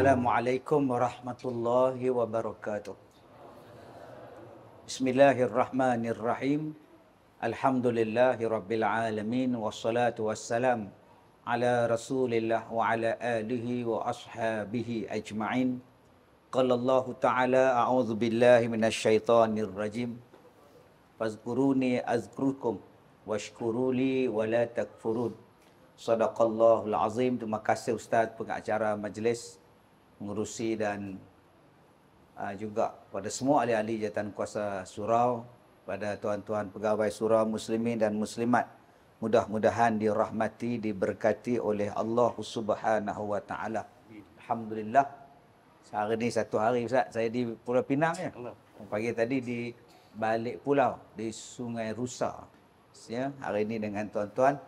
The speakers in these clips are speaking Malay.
Assalamualaikum warahmatullahi wabarakatuh. Bismillahirrahmanirrahim. Alhamdulillahi rabbil alamin. Wassalatu wassalam ala rasulillah wa ala alihi wa ashabihi ajma'in. Qala Allah ta'ala a'udzu billahi minasyaitonir rajim. Fazkuruni azkurukum washkuruli wa la takfurun. Sadaqallahul azim. Terima kasih Ustaz pengacara majlis mengurusi dan juga pada semua ahli-ahli jawatan kuasa surau, pada tuan-tuan pegawai surau muslimin dan muslimat. Mudah-mudahan dirahmati, diberkati oleh Allah Subhanahu wa taala. Alhamdulillah. Hari ini satu hari Ustaz, saya di Pulau Pinang ya. Pagi tadi di balik pulau di Sungai Rusa. Ya, hari ini dengan tuan-tuan.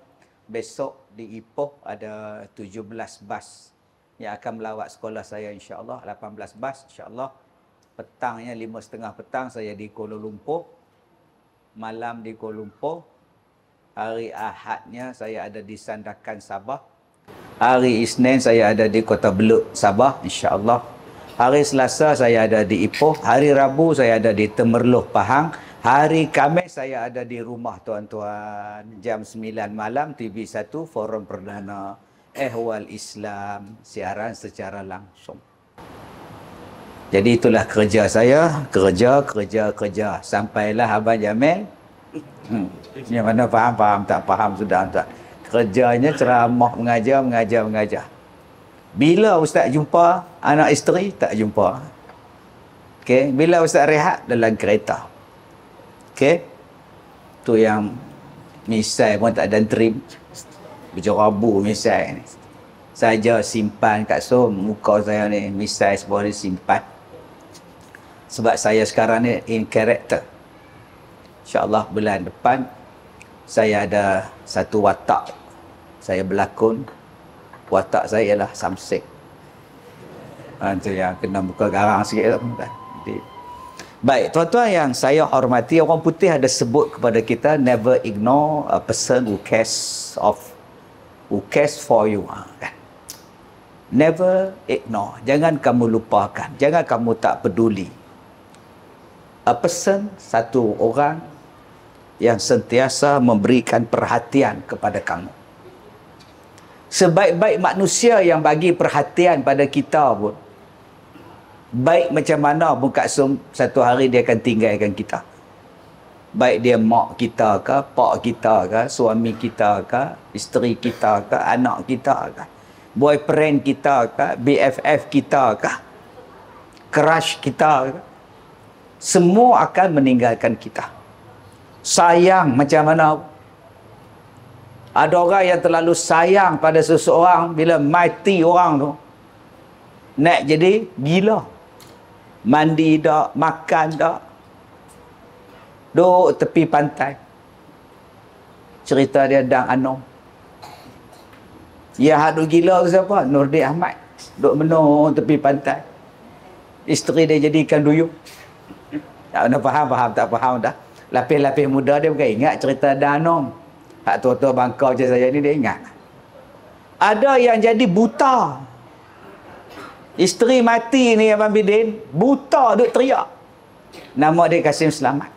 Besok di Ipoh ada 17 bas yang akan melawat sekolah saya insya-Allah, 18 bas insya-Allah. Petangnya 5:30 petang saya di Kuala Lumpur. Malam di Kuala Lumpur. Hari Ahadnya saya ada di Sandakan Sabah. Hari Isnin saya ada di Kota Belud Sabah insya-Allah. Hari Selasa saya ada di Ipoh. Hari Rabu saya ada di Temerloh Pahang. Hari Khamis saya ada di rumah tuan-tuan. Jam 9 malam TV1 Forum Perdana Ehwal Islam, siaran secara langsung. Jadi itulah kerja saya, kerja. Sampailah Abang Jamil. Yang mana faham, tak faham sudah tuan. Kerjanya ceramah, mengajar. Bila Ustaz jumpa anak isteri, tak jumpa. Okey, bila Ustaz rehat dalam kereta. Okey. Tu yang misai pun tak ada trim. Berjerabu misai ni. Saja simpan kat muka saya ni misai sebuah ni simpan. Sebab saya sekarang ni in character. InsyaAllah bulan depan saya ada satu watak. Saya berlakon. Watak saya ialah Samsek. Itu yang kena muka garang sikit tu. Baik, tuan-tuan yang saya hormati, orang putih ada sebut kepada kita, never ignore a person who cares for you. Kan? Never ignore. Jangan kamu lupakan. Jangan kamu tak peduli. A person, satu orang yang sentiasa memberikan perhatian kepada kamu. Sebaik-baik manusia yang bagi perhatian pada kita pun, baik macam mana pun Kak Som, satu hari dia akan tinggalkan kita. Baik dia mak kita ke, pak kita ke, suami kita ke, isteri kita ke, anak kita ke, boyfriend kita ke, BFF kita ke, crush kita ke. Semua akan meninggalkan kita. Sayang macam mana. Ada orang yang terlalu sayang pada seseorang, bila mati orang tu, nak jadi gila. Mandi tak, makan tak. Duduk tepi pantai. Cerita dia Dang Anong. Yang hadu gila ke siapa? Nurdin Ahmad. Duduk menung tepi pantai. Isteri dia jadikan duyung. Tak pernah faham, tak faham dah. Lapis-lapis muda dia bukan ingat cerita Dang Anong. Hak tua-tua bangkau macam saya ni dia ingat. Ada yang jadi buta. Isteri mati ni Abang Bidin, buta duk teriak. Nama dia Kasim Selamat.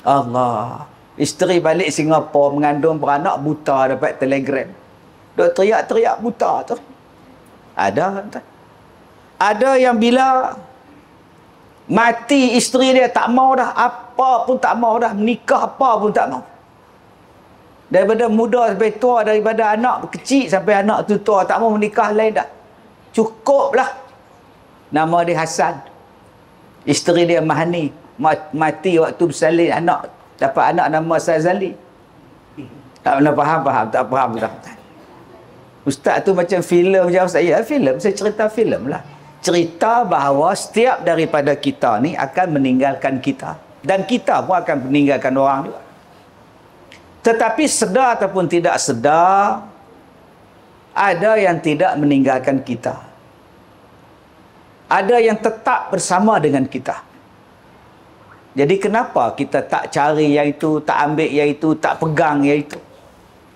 Allah. Isteri balik Singapura mengandung beranak, buta, dapat telegram. Duk teriak-teriak buta tu. Ada tak? Ada yang bila mati isteri dia tak mau dah, apa pun tak mau dah, menikah apa pun tak mau. Daripada muda sampai tua, daripada anak kecil sampai anak tu tua, tak mau menikah lain dah. Cukuplah. Nama dia Hasan. Isteri dia Mahani. Mati waktu bersalin anak. Dapat anak nama Sazali. Tak pernah faham, tak faham dah. Ustaz tu macam filem macam saya. Filem, saya cerita filem lah. Cerita bahawa setiap daripada kita ni akan meninggalkan kita. Dan kita pun akan meninggalkan orang juga. Tetapi sedar ataupun tidak sedar, ada yang tidak meninggalkan kita. Ada yang tetap bersama dengan kita. Jadi kenapa kita tak cari yang itu, tak ambil yang itu, tak pegang yang itu,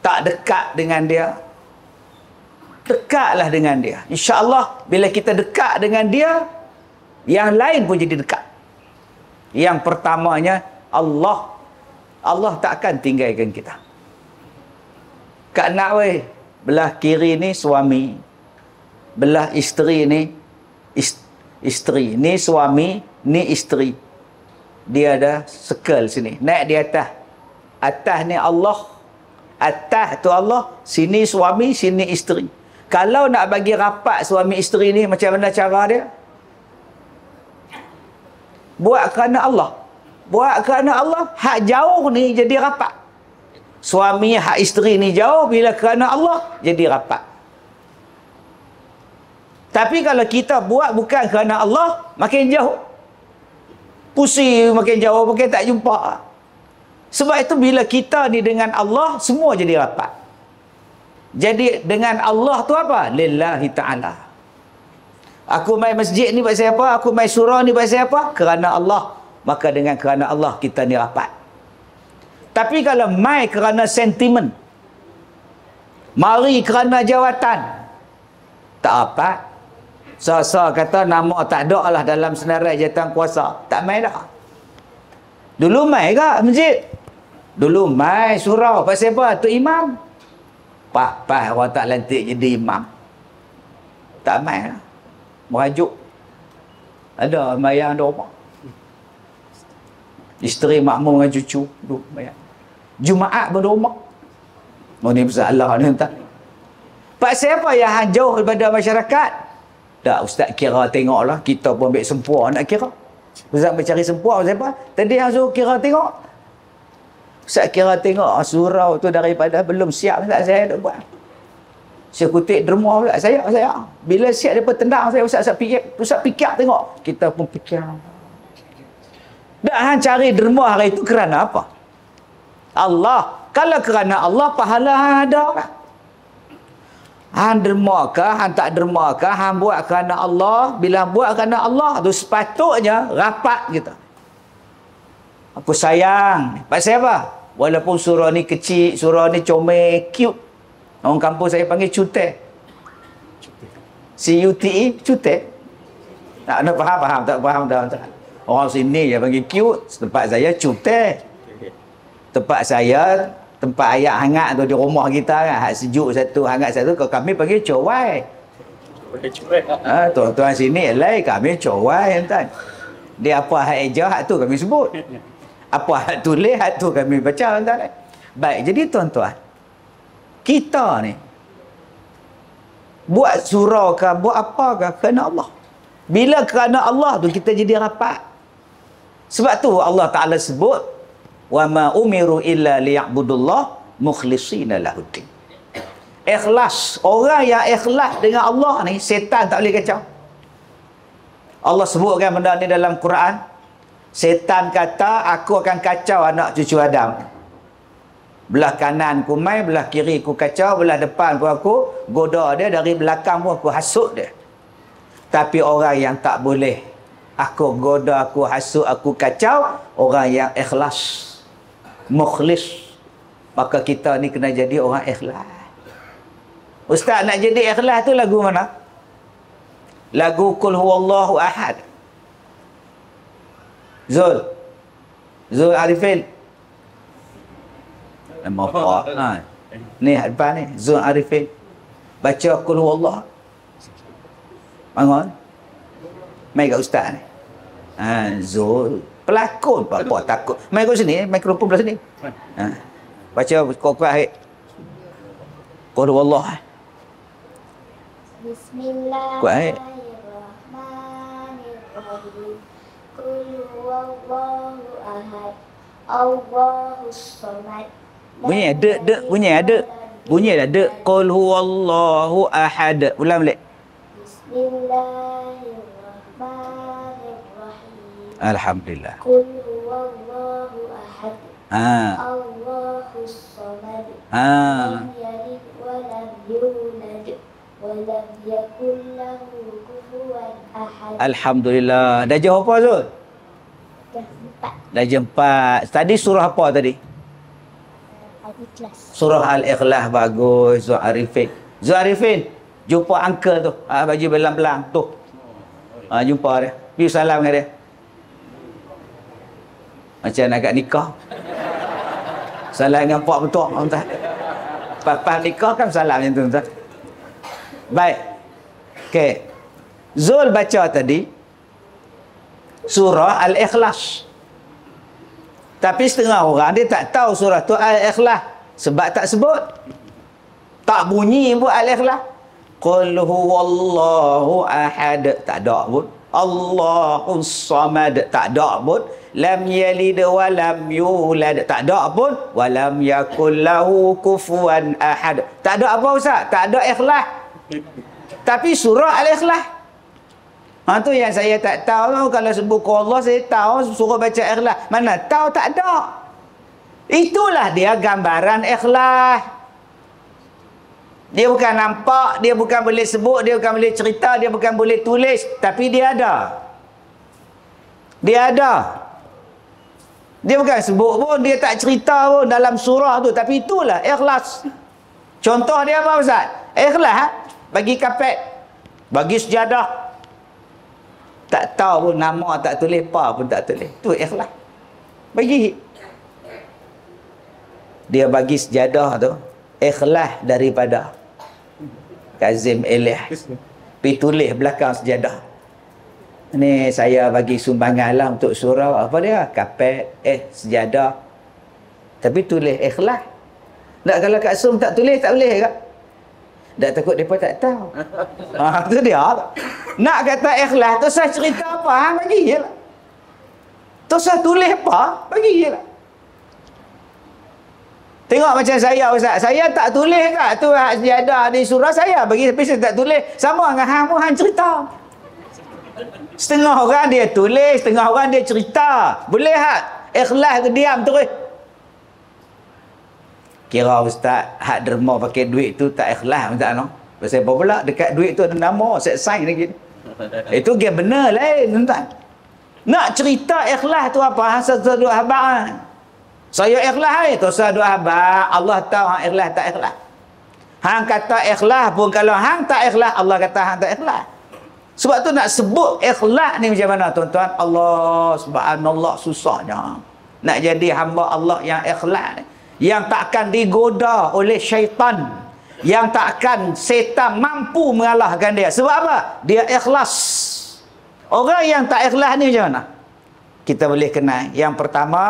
tak dekat dengan dia? dekatlah dengan dia. InsyaAllah bila kita dekat dengan dia, yang lain pun jadi dekat. Yang pertamanya, Allah. Allah tak akan tinggalkan kita. Kak nak weh, belah kiri ni suami, belah isteri ni isteri. Ni suami, ni isteri. Dia ada circle sini. Naik di atas. Atas ni Allah. Atas tu Allah, sini suami, sini isteri. Kalau nak bagi rapat suami isteri ni, macam mana cara dia? Buat kerana Allah. Buat kerana Allah, hak jauh ni jadi rapat. Suami hak isteri ni jauh, bila kerana Allah jadi rapat. Tapi kalau kita buat bukan kerana Allah, makin jauh. Pusing, makin jauh, makin tak jumpa. Sebab itu bila kita ni dengan Allah, semua jadi rapat. Jadi dengan Allah tu apa? Lillahi ta'ala. Aku main masjid ni buat siapa? Aku main surau ni buat siapa? Kerana Allah. Maka dengan kerana Allah kita ni rapat. Tapi kalau mai kerana sentimen, mari kerana jawatan, tak rapat. So kata nama tak ada lah dalam senarai jawatan kuasa. Tak mai dah. Dulu mai ke masjid? Dulu mai surau. Pasal apa? Tu imam. Pak orang tak lantik jadi imam. Tak mai lah. Merajuk. Ada mayang ada rumah. Isteri makmum dengan cucu. Duk mayang. Jumaat pun ada rumah. Oh ni masalah ni entah. Pasal apa yang jauh daripada masyarakat? Tak, ustaz kira tengoklah. Kita pun ambil sempua nak kira. Ustaz mencari sempua siapa? Tadi yang suruh kira tengok. Ustaz kira tengok surau tu daripada belum siap tak saya dah buat. Saya kutip derma pula saya. Bila siap depa tendang saya ustaz fikir tengok. Kita pun fikir. Dak hang cari derma hari itu kerana apa? Allah. Kalau kerana Allah pahala hang ada kan? Hang derma ke, hang tak derma ke, hang buat kerana Allah. Bila buat kerana Allah tu sepatutnya rapat kita. Aku sayang. Pasal apa? Walaupun surau ni kecil, surau ni comel, cute. Orang kampung saya panggil cute. C-U-T-E, cute. Tak faham, tak faham dah. Orang sini je panggil cute, tempat saya cute. Tempat saya, tempat air hangat tu di rumah kita kan, hak sejuk satu, hangat satu, kami panggil cowai. Tuan-tuan sini lain, kami cowai tuan. Dia apa hak eja, hak tu kami sebut. Apa hak tulis, hak tu kami baca tuan. Baik, jadi tuan-tuan, kita ni buat surau ke, buat apa ke kerana Allah. Bila kerana Allah tu kita jadi rapat. Sebab tu Allah Ta'ala sebut, wa ma umiru illa liya'budullah mukhlishina lahuddin. Ikhlas. Orang yang ikhlas dengan Allah ni, setan tak boleh kacau. Allah sebutkan benda ni dalam Quran. Setan kata, aku akan kacau anak cucu Adam. Belah kanan ku mai, belah kiri ku kacau, belah depan ku aku goda dia, dari belakang pun aku hasut dia. Tapi orang yang tak boleh aku goda, aku hasut, aku kacau, orang yang ikhlas, mukhlis. Maka kita ni kena jadi orang ikhlas. Ustaz, nak jadi ikhlas tu lagu mana? Lagu Qul Huwallahu Ahad. Zul Arifin. Nama apa? Ni depan ni, Zul Arifin. Baca Qul Huwallahu. Bangun. Mai kat ustaz ni. Zul. Pelakon apa takut. Mai kat sini, mikrofon belah sini. Baca kuat-kuat akhir. Qul Huwallahu. Bismillahirrahmanirrahim. Qul huwallahu ahad. Allahus samad. Bunyi ada, bunyi ada. Bunyi ada. Qul huwallahu ahad. Ulang balik. Bismillahirrahmanirrahim. Alhamdulillah. Qul huwallahu ahad. Allahus samad. Lam yalid wa lam yulad wa lam yakul lahu kufuwan ahad. Alhamdulillah. Dah jawab apa Zul? Dah jempat. Tadi surah apa tadi? Al-Ikhlas. Surah Al-Ikhlas bagus. Zul Arifin. Zul Arifin, Jumpa uncle tu, baju belang-belang tu. Jumpa dia. Pergi salam dengan dia. Macam nak kat nikah. Salam dengan pak betul, tuan. Pas nikah kan salam macam tu, tuan. Baik. Okey. Zul baca tadi surah Al-Ikhlas. Tapi setengah orang dia tak tahu surah tu Al-Ikhlas sebab tak sebut. Tak bunyi pun Al-Ikhlas. Qul huwallahu ahad, tak ada pun. Allahus samad, tak ada pun. Lam yalid wa lam yulad, tak ada pun. Wa lam yakul lahu kufuwan ahad. Tak ada apa ustaz? Tak ada ikhlas. Tapi surah Al-Ikhlas. Tu yang saya tak tahu. Kalau sebut Allah saya tahu suruh baca ikhlas. Mana tahu tak ada. Itulah dia gambaran ikhlas. Dia bukan nampak, dia bukan boleh sebut, dia bukan boleh cerita, dia bukan boleh tulis, tapi dia ada. Dia ada. Dia bukan sebut pun, dia tak cerita pun dalam surah tu, tapi itulah ikhlas. Contoh dia apa ustaz? Ikhlas bagi kapet, bagi sejadah. Tak tahu pun nama, tak tulis apa pun tak tulis. Tu ikhlas. Bagi. Dia bagi sejadah tu ikhlas daripada Kazim Elih. Pergi tulis belakang sejadah. Ni saya bagi sumbangan lah untuk surau. Apa dia? Kapet, sejadah. Tapi tulis ikhlas. Tak, kalau Kak Sum tak tulis, tak boleh ke? Tak, takut mereka tak tahu. Tu dia. Nak kata ikhlas, tu saya cerita apa? Bagi je lah. Tu saya tulis apa? Bagi je lah. Tengok macam saya ustaz. Saya tak tulis kat tu sejadah di surah saya. Bagi tapi saya tak tulis. Sama dengan hang pun hang cerita. Setengah orang dia tulis, setengah orang dia cerita. Boleh tak? Ikhlas tu diam terus. Kira ustaz hak derma pakai duit tu tak ikhlas ustaz no. Pasal apa pula dekat duit tu ada nama, set sign lagi. Itu game benar lain tuan. Nak cerita ikhlas tu apa? Hang satu habaq. Saya ikhlas tu sadu abang. Allah tahu hang ikhlas tak ikhlas. Hang kata ikhlas pun kalau hang tak ikhlas, Allah kata hang tak ikhlas. Sebab tu nak sebut ikhlas ni macam mana tuan-tuan? Allah subhanallah susahnya. Nak jadi hamba Allah yang ikhlas ni, yang takkan digoda oleh syaitan, yang takkan setan mampu mengalahkan dia. Sebab apa? Dia ikhlas. Orang yang tak ikhlas ni macam mana? Kita boleh kenal. Yang pertama,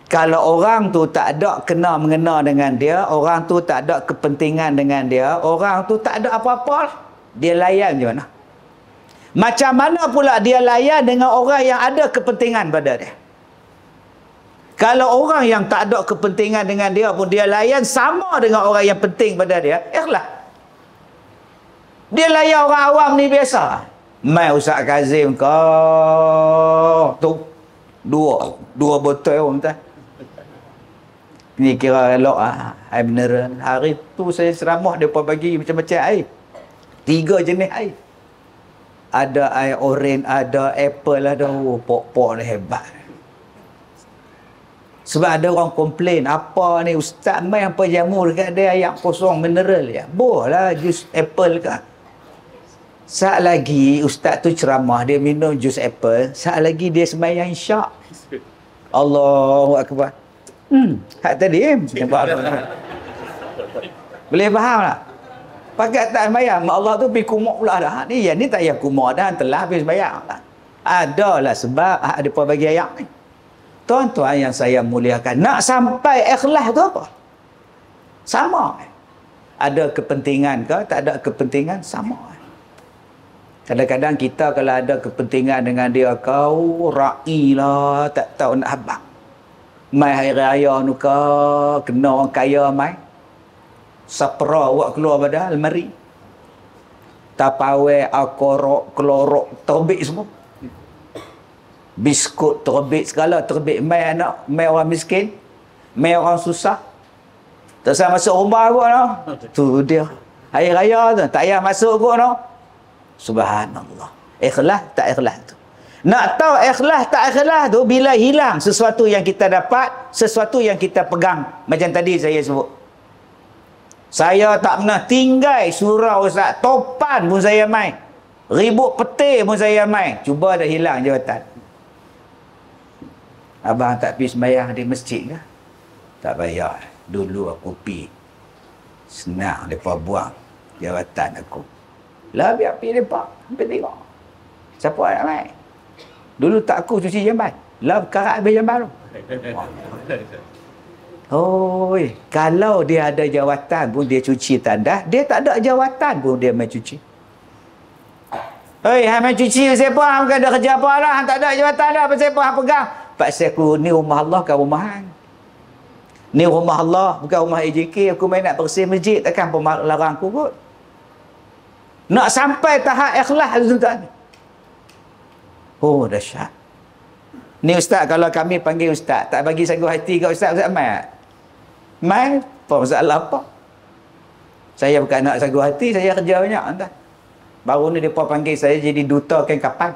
kalau orang tu tak ada kena-mengena dengan dia, orang tu tak ada kepentingan dengan dia, orang tu tak ada apa-apa, dia layan macam mana? Macam mana pula dia layan dengan orang yang ada kepentingan pada dia? Kalau orang yang tak ada kepentingan dengan dia pun dia layan sama dengan orang yang penting pada dia, ikhlas. Dia layan orang awam ni biasa. Mai Ustaz Kazim kau tu dua botol orang tak. Ni kira elok air mineral. Hari tu saya ceramah depa bagi macam-macam air. 3 jenis air. Ada air oren, ada apple, ada pok-pok ni hebat. Sebab ada orang komplain, apa ni ustaz mai apa jamu dekat dia air kosong mineral ya. Bolehlah jus apple ke. Saat lagi ustaz tu ceramah dia minum jus apple, saat lagi dia sembahyang isyak. Allahu akbar. Hak tadi boleh faham tak? Pakat tak sembahyang, mak Allah tu pergi kumuk pula dah. Ni yang ni tak payah kumuk dah, telah pergi sembahyang. Adalah sebab hak depa bagi ayat ni. Tuan-tuan yang saya muliakan, nak sampai ikhlas tu apa? Sama. Ada kepentingan ke, tak ada kepentingan, sama. Kadang-kadang kita kalau ada kepentingan dengan dia, kau ra'i lah, tak tahu nak habaq. Mai hari raya nu ke, kena orang kaya mai. Sapra awak keluar pada almari. Tapawe, akorok, kelorok, terbit semua. Biskut terbit segala, terbit mai anak, mai orang miskin, mai orang susah. Tak usah masuk rumah pun no. Tu dia. Hari raya tu tak payah masuk pun no. Subhanallah. Ikhlas tak ikhlas tu. Nak tahu ikhlas tak ikhlas tu bila hilang sesuatu yang kita dapat, sesuatu yang kita pegang. Macam tadi saya sebut. Saya tak pernah tinggal surau Ustaz. Topan pun saya main. Ribut petir pun saya main. Cuba dah hilang jawatan. Abang tak pergi sembahyang di masjid ke? Tak payah. Dulu aku pergi. Senang mereka buang jawatan aku. Lah biar pergi mereka. Sampai tengok. Siapa nak main? Dulu tak aku cuci jamban. Lah karat habis jamban tu. Oh, kalau dia ada jawatan pun dia cuci tandas, dia tak ada jawatan pun dia main cuci. Hei, hang main cuci siapa? Hang bukan ada kerja apa lah, hang tak ada jawatan dah, apa siapa hang pegang? Paksa aku, ni rumah Allah kan rumah hang. Ni rumah Allah, bukan rumah AJK, aku main nak bersih masjid, takkan larang aku kot. Nak sampai tahap ikhlas tuan-tuan. Oh, dahsyat. Ni ustaz, kalau kami panggil ustaz, tak bagi sanggup hati kat ustaz, ustaz mai. Mai, apa masalah apa? Saya bukan nak sanggup hati, saya kerja banyak entah. Baru ni depa panggil saya jadi duta kain kapan.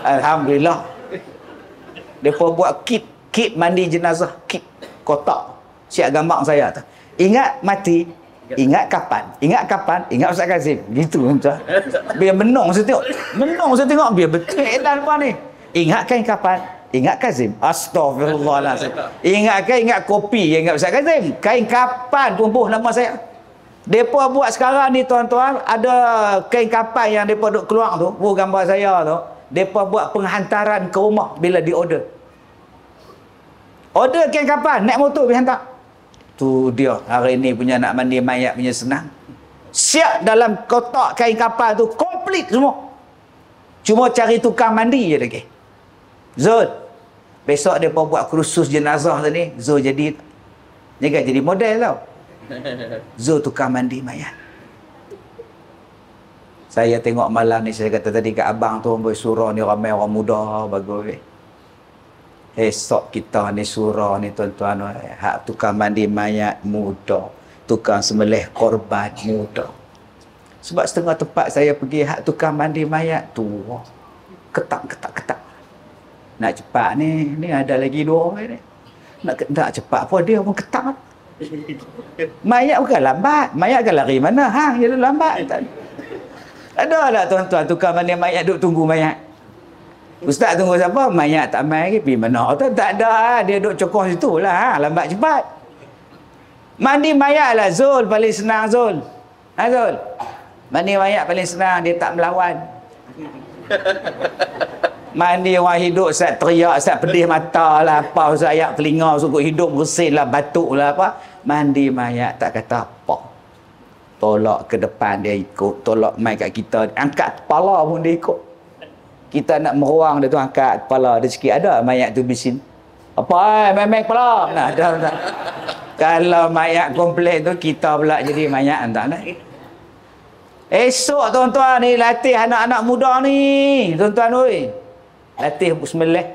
Alhamdulillah. Depa buat kit mandi jenazah, kit kotak. Siap gambar saya tu. Ingat mati, ingat kapan, ingat Ustaz Kazim. Gitu tuan. Biar menong saya tengok. Menong saya tengok biar betul edan apa ni. Ingat kain kapan? Ingat Kazim. Astagfirullahalazim. Ingat kopi, ingat Ustaz Kazim. Kain kapan pun nama saya. Depa buat sekarang ni tuan-tuan, ada kain kapan yang depa duk keluar tu, gambar saya tu. Depa buat penghantaran ke rumah bila di order. Order kain kapan, naik motor pergi hantar. Tu dia hari ni punya nak mandi mayat punya senang. Siap dalam kotak kain kapan tu komplit semua. Cuma cari tukang mandi je lagi. Zul, besok dia buat kursus jenazah tadi. Zul jadi model tau. Zul tukang mandi mayat. Saya tengok malam ni, saya kata tadi kat abang tu surau ni ramai orang muda bagus. Esok kita ni surau ni tuan-tuan, hak tukang mandi mayat muda, tukang sembelih korban muda. Sebab setengah tempat saya pergi hak tukang mandi mayat tua. Ketak. Nak cepat ni ada lagi 2 orang ni. Nak cepat pun dia pun ketak. Mayat bukan lambat. Mayat akan lari mana? Hang je lambat. Ada tak tuan-tuan tukang mandi mayat duk tunggu mayat? Ustaz tunggu siapa? Mayat tak main lagi. Pergi mana? Tak ada. Dia duk cokoh situ lah. Lambat cepat. Mandi mayat lah Zul. Paling senang Zul. Zul. Mandi mayat paling senang. Dia tak melawan. Mandi orang hidup, Ustaz teriak, Ustaz pedih mata lah, apa Ustaz ayak telinga, sukut hidung bersin lah, batuk lah apa. Mandi mayat tak kata apa. Tolak ke depan dia ikut, tolak mai kat kita, angkat kepala pun dia ikut. Kita nak meruang dia tu, angkat kepala dia sikit, ada mayat tu bisin. Apa main kepala? Nah, ada. Kalau mayat komplit tu, kita pula jadi mayat entah nak. Esok tuan-tuan ni latih anak-anak muda ni, tuan-tuan oi. Latih sembelih.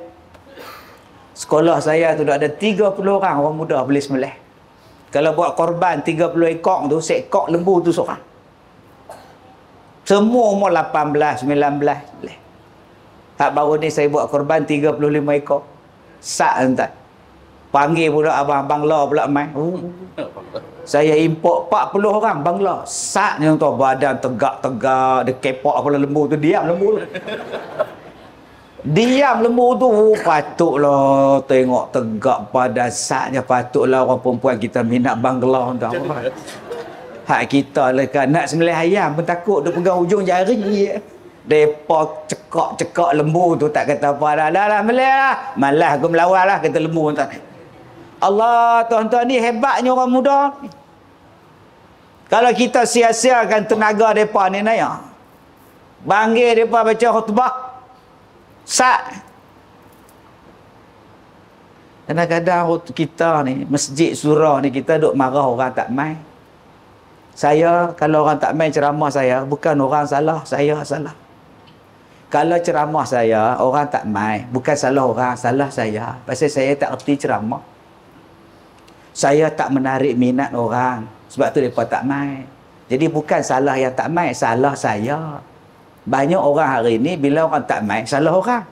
Sekolah saya tu ada 30 orang muda boleh sembelih. Kalau buat korban 30 ekor tu, seekor lembu tu seorang. Semua umur 18, 19 boleh. Hak baru ni saya buat korban 35 ekor. Sak entah. Panggil pula abang Bangla pula main. Saya import 40 orang Bangla. Sak ni tu badan tegak-tegak, dia kepak kepala lembu tu, diam lembu tu. Diam lembu tu, patutlah tengok tegak pada saatnya, patutlah orang perempuan kita minat Bangla entah apa. Hak kita lah kan nak sembelih ayam pun takut dia pegang ujung jari. Depa cekak lembu tu tak kata apa dah melih lah. Malas aku melawan lah kata lembu entah. Allah, tuan-tuan ni hebatnya orang muda. Kalau kita sia-siakan tenaga depa ni naya. Panggil depa baca khutbah. Sak. Kadang-kadang kita ni, masjid surau ni, kita duk marah orang tak main. Saya, kalau orang tak main ceramah saya, bukan orang salah, saya salah. Kalau ceramah saya, orang tak main, bukan salah orang, salah saya. Pasal saya tak erti ceramah. Saya tak menarik minat orang. Sebab tu mereka tak main. Jadi bukan salah yang tak main, salah saya. Banyak orang hari ni bila orang tak main, salah orang.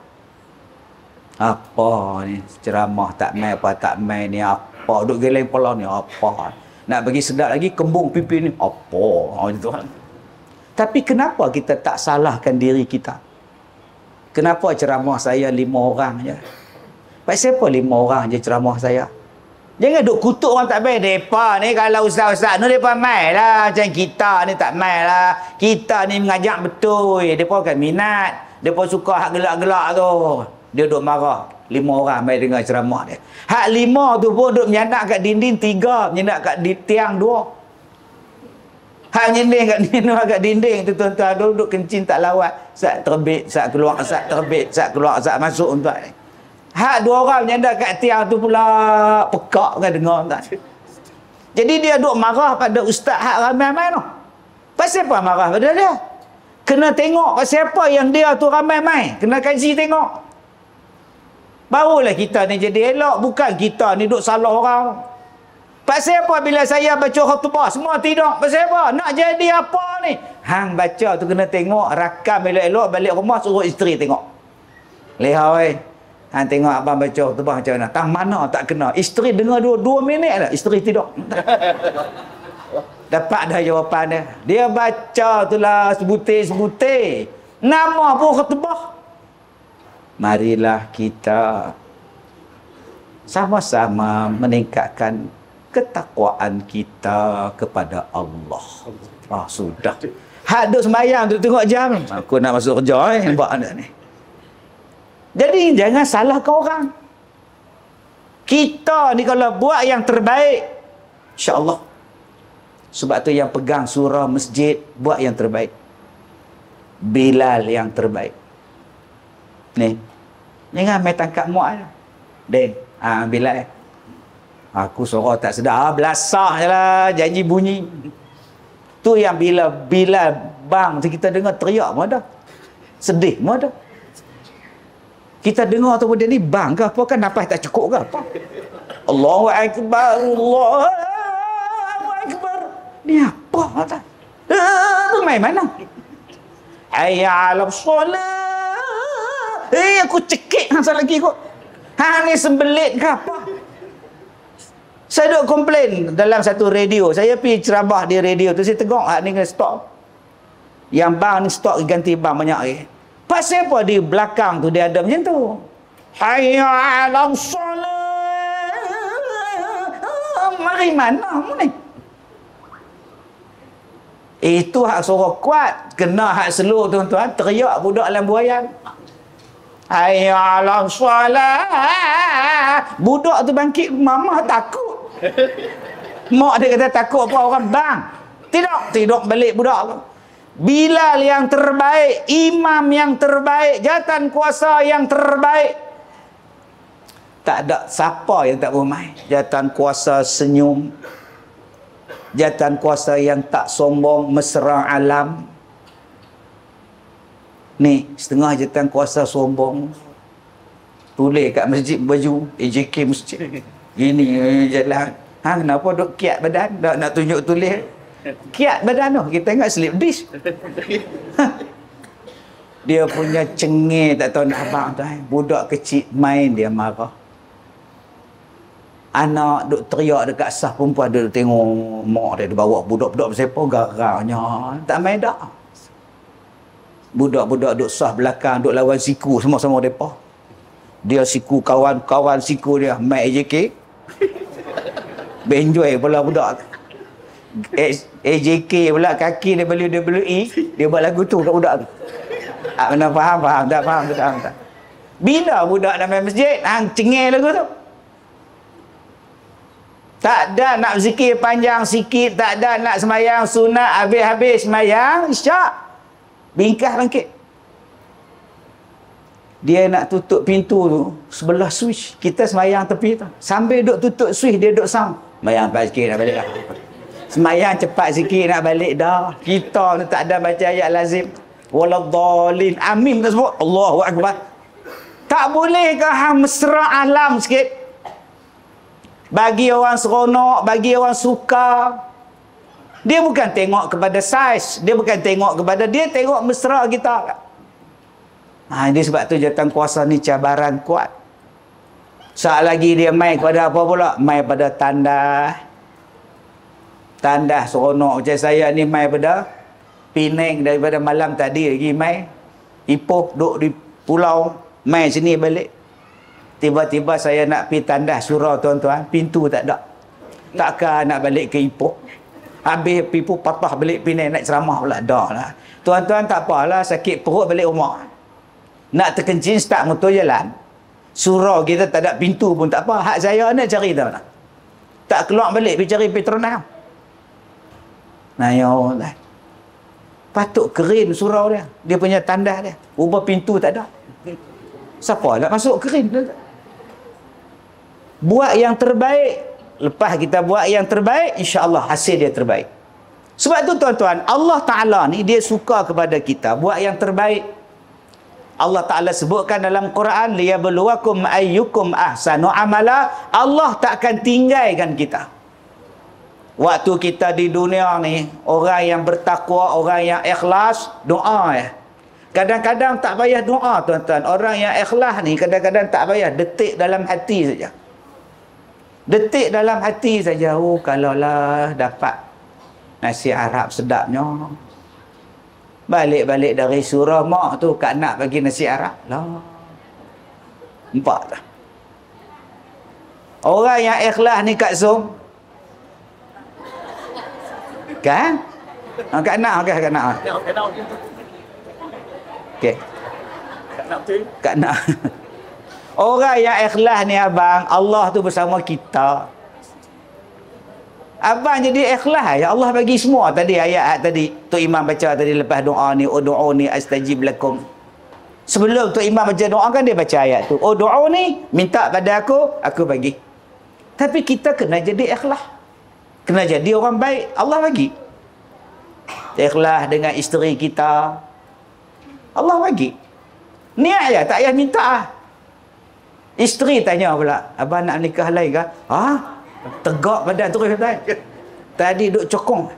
Apa ni ceramah tak main, apa tak main ni, apa duk geleng kepala ni, apa. Nak bagi sedap lagi, kembung pipi ni. Apa? Itu kan. Tapi kenapa kita tak salahkan diri kita? Kenapa ceramah saya 5 orang je? Pasal apa 5 orang je ceramah saya? Jangan duk kutuk orang tak baik. Mereka ni kalau ustaz-ustaz ni, mereka main lah. Macam kita ni tak main lah. Kita ni mengajak betul. Mereka kan minat. Mereka suka hak gelak-gelak tu. Dia duk marah. 5 orang main dengar ceramah dia. Hak 5 tu pun duk menyandak kat dinding 3. Menyandak kat tiang 2. Hak menyending kat dinding tu tuan-tuan. Duk kencing tak lawat. Sat terbit, sat keluar, sat terbit, sat keluar, sat masuk tuan. Hak 2 orang menyandak kat tiang tu pula pekak kan dengar tuan. Jadi dia duk marah pada ustaz hak ramai-ramai tu. Pasal apa marah pada dia? Kena tengok pasal apa yang dia tu ramai-ramai. Kena kaji tengok. Barulah kita ni jadi elok. Bukan kita ni duk salah orang. Pasal apa bila saya baca khutbah semua tidur? Pasal apa? Nak jadi apa ni? Hang baca tu kena tengok. Rakam elok-elok, balik rumah suruh isteri tengok. Lihat weh. Hang tengok abang baca khutbah macam mana? Tang mana tak kena. Isteri dengar 2 minit dah. Isteri tidur. Dapat dah jawapan dia. Dia baca tu lah sebutir-sebutir. Nama pun khutbah. Marilah kita sama-sama meningkatkan ketakwaan kita kepada Allah. Sudah. Hak duk sembahyang tu tengok jam. Aku nak masuk kerja nampak anak ni. Jadi jangan salahkan orang. Kita ni kalau buat yang terbaik, insya-Allah. Sebab tu yang pegang surah masjid buat yang terbaik. Bilal yang terbaik. Ni. Jangan main tangkap muat je. Den. Bilal. Aku suara tak sedar. Belasah je lah. Janji bunyi. Tu yang bila bang kita dengar teriak pun ada. Sedih pun ada. Kita dengar tu dia ni bang ke apa kan nafas tak cukup ke apa. Allahu Akbar. Allahu Akbar. Ni apa tak? Tu main mana? Hayya 'alas solat. Aku cekik hang lagi kot. Hang ni sembelit ke apa? Saya duk komplain dalam satu radio. Saya pergi ceramah di radio tu, saya tengok hak ni kena stop. Yang bang ni stop ganti bang banyak lagi. Pasal apa di belakang tu dia ada macam tu? Hayya 'alas solat. Mari mana ni? Itu hak suara kuat. Kena hak slow tuan-tuan. Teriak budak dalam buayan. Hayya 'alas solat. Budak tu bangkit, mama takut. Mak dia kata takut apa orang bang. Tidur balik budak tu. Bilal yang terbaik, imam yang terbaik, jawatan kuasa yang terbaik. Tak ada siapa yang tak bermain. Jawatan kuasa senyum. Jawatan kuasa yang tak sombong, mesra alam. Ni, setengah jawatan kuasa sombong. Tulis kat masjid baju, AJK masjid. Gini, jalan. Kenapa duk kiat badan? Nak tunjuk tulis. Kiat badan tu. Kita tengok slip disk. Dia punya cengih tak tahu nak abang tu. Budak kecil main dia marah. Anak duk teriak dekat sah perempuan dia tengok mak dia bawa budak-budak bersepa garangnya. Tak main dak. Budak-budak duk sah belakang duk lawan siku sama-sama depa. Dia siku kawan-kawan siku dia main AJK. Benjoy pula budak. AJK pula kaki dia WWE. Dia buat lagu tu kat budak tu. Mana faham? Tak faham. Tak. Bila budak nak main masjid, hang cengih lagu tu. Tak ada nak zikir panjang sikit, tak ada nak semayang sunat habis-habis semayang isyak. Bingkah bangkit. Dia nak tutup pintu tu sebelah switch. Kita semayang tepi tu. Sambil duk tutup switch dia duk sound. Semayang cepat sikit nak balik dah. Semayang cepat sikit nak balik dah. Kita tu tak ada baca ayat lazim. Waladhdallin. Amin tak sebut. Allahu Akbar. Tak boleh ke hang mesra alam sikit? Bagi orang seronok, bagi orang suka. Dia bukan tengok kepada saiz, dia bukan tengok kepada, dia tengok mesra kita. Ini sebab tu jawatan kuasa ni cabaran kuat. Saat lagi dia main kepada apa pula? Main pada tanda. Tandas seronok macam saya ni mai pada Penang daripada malam tadi lagi mai. Ipoh duduk di pulau, mai sini balik. Tiba-tiba saya nak pergi tandas surau tuan-tuan, pintu tak ada. Takkan nak balik ke Ipoh. Habis Ipoh patah balik Penang nak ceramah pula. Dah lah. Tuan-tuan tak apalah, sakit perut balik rumah. Nak terkencing start motor jalan. Surau kita tak ada pintu pun tak apa. Hak saya nak cari tahu nak. Tak keluar balik pergi cari Petronas. Nah ya Allah. Patut keren surau dia. Dia punya tandas dia. Ubah pintu tak ada. Siapa nak masuk keren? Buat yang terbaik. Lepas kita buat yang terbaik, insya-Allah hasil dia terbaik. Sebab tu tuan-tuan, Allah Ta'ala ni dia suka kepada kita buat yang terbaik. Allah Ta'ala sebutkan dalam Quran, liyabluwakum ayyukum ahsanu amala. Allah takkan tinggalkan kita. Waktu kita di dunia ni, orang yang bertakwa, orang yang ikhlas, doa ya. Kadang-kadang tak payah doa tuan-tuan. Orang yang ikhlas ni kadang-kadang tak payah, detik dalam hati saja. Detik dalam hati saja. Oh, kalaulah dapat nasi Arab sedapnya. Balik-balik dari surau mak tu kak nak bagi nasi Arab. Lah. Nampak tak? Orang yang ikhlas ni Kak Som. Kan? Kak nak ke Kak nak? Okey. Kak nak. Orang yang ikhlas ni abang, Allah tu bersama kita. Abang jadi ikhlas, ya Allah bagi semua tadi ayat tadi Tok Imam baca tadi lepas doa ni, ud'uni astajib lakum. Sebelum Tok Imam baca doa kan dia baca ayat tu. Ud'uni, minta pada aku bagi. Tapi kita kena jadi ikhlas. Kena jadi orang baik, Allah bagi. Ikhlas dengan isteri kita, Allah bagi. Niat je, tak payah minta ah. Isteri tanya pula, abang nak nikah lain ke? Tegak badan terus tuan. Tadi duk cokong.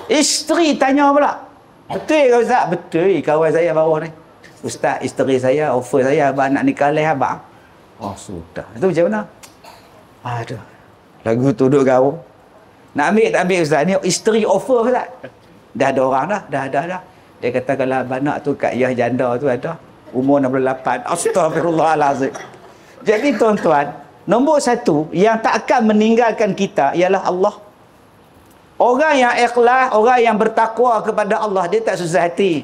Isteri tanya pula. Betul ke Ustaz? Betul, kawan saya bawah ni. Ustaz, isteri saya offer saya abang nak nikah lain abang. Oh sudah. Itu macam mana? Aduh. Lagu tu duk gaul. Nak ambil tak ambil Ustaz? Ni isteri offer Ustaz. Dah ada orang dah. Dah. Dia kata kalau abang nak tu kat Yah Janda tu ada. Umur 68. Astagfirullahalazim. Jadi tuan-tuan, nombor satu yang tak akan meninggalkan kita ialah Allah. Orang yang ikhlas, orang yang bertakwa kepada Allah, dia tak susah hati.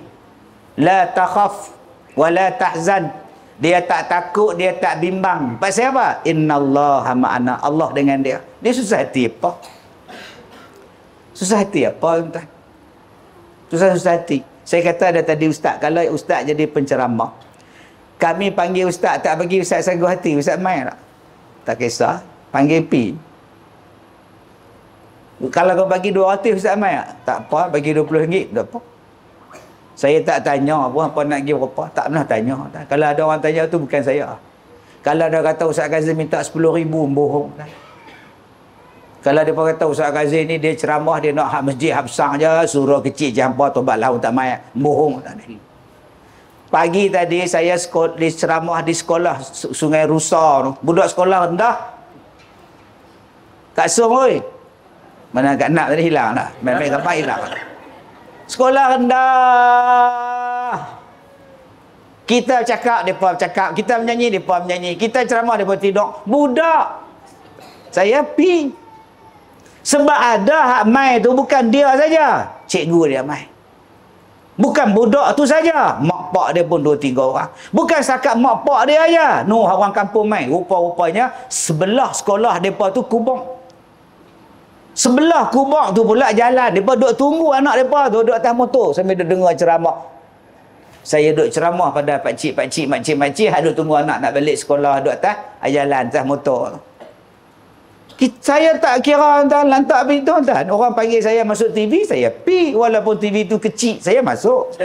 La takhaf wa la tahzan. Dia tak takut, dia tak bimbang. Pasal apa? Innallaha ma'ana. Allah dengan dia. Dia susah hati apa? Susah hati apa tuan-tuan? Susah hati. Saya kata ada tadi ustaz, kalau ustaz jadi penceramah, kami panggil ustaz, tak bagi ustaz sanggup hati, ustaz main tak? Tak kisah, panggil pi. Kalau kau bagi 200 ustaz main tak? Tak apa, bagi RM20, tak apa. Saya tak tanya apa nak give berapa, tak pernah tanya. Kalau ada orang tanya tu bukan saya. Kalau dia kata Ustaz Kazim minta 10,000, bohong. Kalau dia kata Ustaz Kazim ni dia ceramah, dia nak hak masjid hak besar je, suruh kecil je hampa tobat laut tak mai, bohong tak ni. Pagi tadi saya di ceramah di sekolah Sungai Rusa tu. Budak sekolah rendah. Kak Som oi. Mana Kak Nak tadi hilang dah. Main-main sampai hilang. Sekolah rendah. Kita cakap, mereka cakap. Kita menyanyi, mereka menyanyi. Kita ceramah, mereka tidur. Budak. Saya pi. Sebab ada hak mai tu bukan dia saja. Cikgu dia mai. Bukan budak tu saja. Mak pak dia pun 2-3 orang. Bukan setakat mak pak dia aja. No, orang kampung mai. Rupa-rupanya sebelah sekolah mereka tu kubang. Sebelah kubang tu pula jalan. Mereka duduk tunggu anak mereka tu duduk atas motor sambil duduk dengar ceramah. Saya duduk ceramah pada pakcik-pakcik, makcik-makcik, duduk tunggu anak nak balik sekolah, duduk atas jalan, atas motor. Saya tak kira tuan, lantak pergi tuan. Orang panggil saya masuk TV, saya pi. Walaupun TV tu kecil, saya masuk.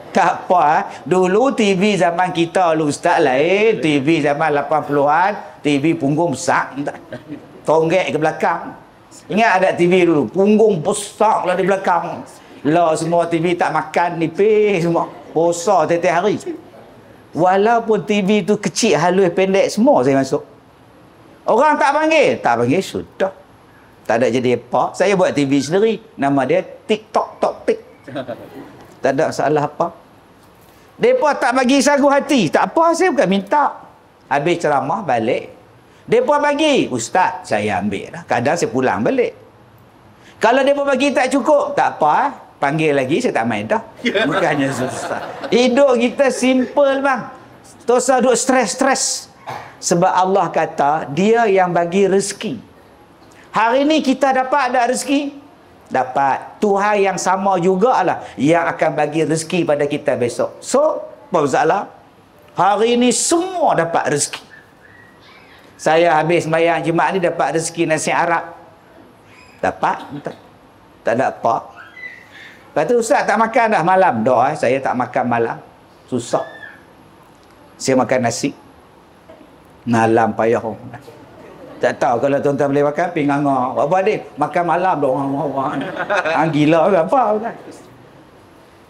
Tak apa. Dulu TV zaman kita lu ustaz lain. TV zaman 80-an, TV punggung besar. Tonggek ke belakang. Ingat ada TV dulu, punggung besar lah di belakang. Lah semua TV tak makan, nipis semua. Besar tiap-tiap hari. Walaupun TV tu kecil, halus, pendek, semua saya masuk. Orang tak panggil sudah. Tak ada jadi apa. Saya buat TV sendiri. Nama dia TikTok Tok Tik. Tak ada masalah apa. Mereka tak bagi sagu hati. Tak apa, saya bukan minta. Habis ceramah, balik. Mereka bagi. Ustaz, saya ambil dah. Kadang saya pulang balik. Kalau mereka bagi tak cukup, tak apa. Panggil lagi, saya tak main dah. Bukannya susah. Hidup kita simple bang. Tak usah duduk stres-stres. Sebab Allah kata, dia yang bagi rezeki. Hari ni kita dapat ada rezeki? Dapat. Tuhan yang sama jugalah yang akan bagi rezeki pada kita besok. So, apa masalah? Hari ni semua dapat rezeki. Saya habis sembahyang Jumaat ni dapat rezeki nasi Arab. Dapat? Tak ada apa. Lepas tu Ustaz tak makan dah malam. Dah, saya tak makan malam. Susah. Saya makan nasi. Malam payah. Tak tahu kalau tuan-tuan boleh makan pinggang ngah. Apa dia? Makan malam dah orang. Gila ke apa?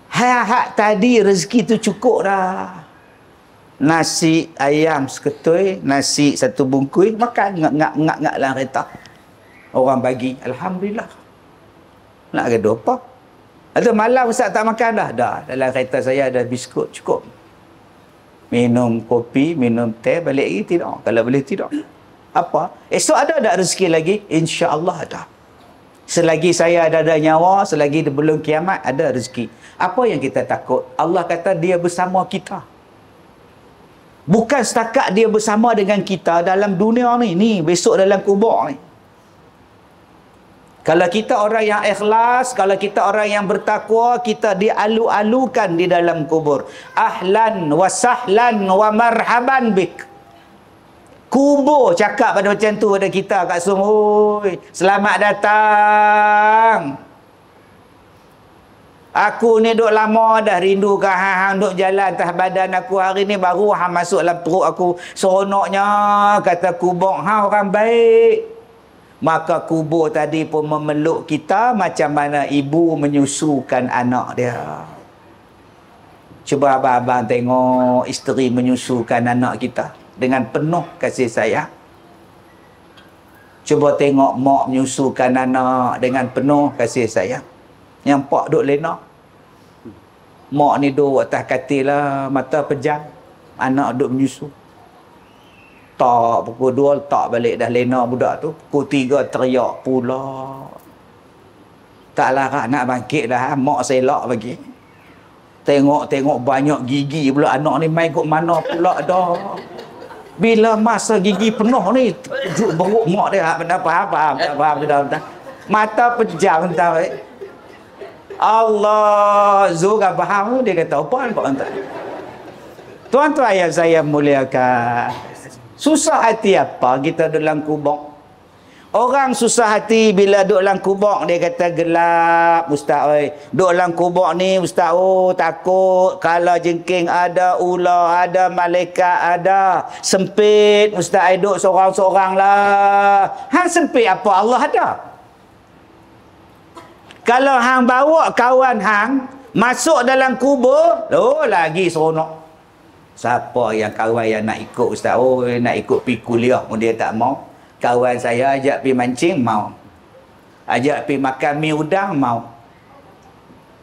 Hak tadi rezeki tu cukup dah. Nasi ayam seketui, nasi satu bungkus, makan ngak dalam kereta. Orang bagi, alhamdulillah. Nak gaduh apa? Atau malam Ustaz tak makan dah? Dah, dalam kereta saya ada biskut cukup. Minum kopi, minum teh, balik lagi tidak. Kalau boleh tidak. Apa? Esok ada tak rezeki lagi? InsyaAllah ada. Selagi saya ada nyawa, selagi belum kiamat, ada rezeki. Apa yang kita takut? Allah kata dia bersama kita. Bukan setakat dia bersama dengan kita dalam dunia ni, besok dalam kubur ni. Kalau kita orang yang ikhlas, kalau kita orang yang bertakwa, kita dialu-alukan di dalam kubur. Ahlan wa sahlan wa marhaban bik. Kubur cakap pada macam tu pada kita kat sumur. Selamat datang. Aku ni duk lama dah rindu ke hang duk jalan atas badan aku. Hari ni baru hang masuk dalam perut aku. Seronoknya kata kubur hang orang baik. Maka kubur tadi pun memeluk kita macam mana ibu menyusukan anak dia. Cuba abang-abang tengok isteri menyusukan anak kita dengan penuh kasih sayang. Cuba tengok mak menyusukan anak dengan penuh kasih sayang. Yang pak duk lena. Mak ni duk atas katil lah, mata pejam. Anak duk menyusu. Tak, pukul 2 letak balik dah lena budak tu. Pukul 3 teriak pula. Tak larat nak bangkit dah. Mak selak bagi. Tengok-tengok banyak gigi pula. Anak ni main kot mana pula dah. Bila masa gigi penuh ni, juk beruk mak dia. Tak faham. Mata pejam entah. Allah, Zul kan faham. Dia kata, apa entah. Tuan-tuan yang saya muliakan. Susah hati apa kita dalam kubur? Orang susah hati bila duduk dalam kubur, dia kata gelap, Ustaz oi. Duduk dalam kubur ni Ustaz, oh takut kalau jengking ada, ular ada, malaikat ada. Sempit Ustaz, duduk seorang-seorang lah. Hang sempit apa? Allah ada. Kalau hang bawa kawan hang masuk dalam kubur, oh lagi seronok. Siapa yang kawan yang nak ikut Ustaz? Oh nak ikut pergi kuliah pun dia tak mau. Kawan saya ajak pergi mancing, mau. Ajak pergi makan mi udang, mau.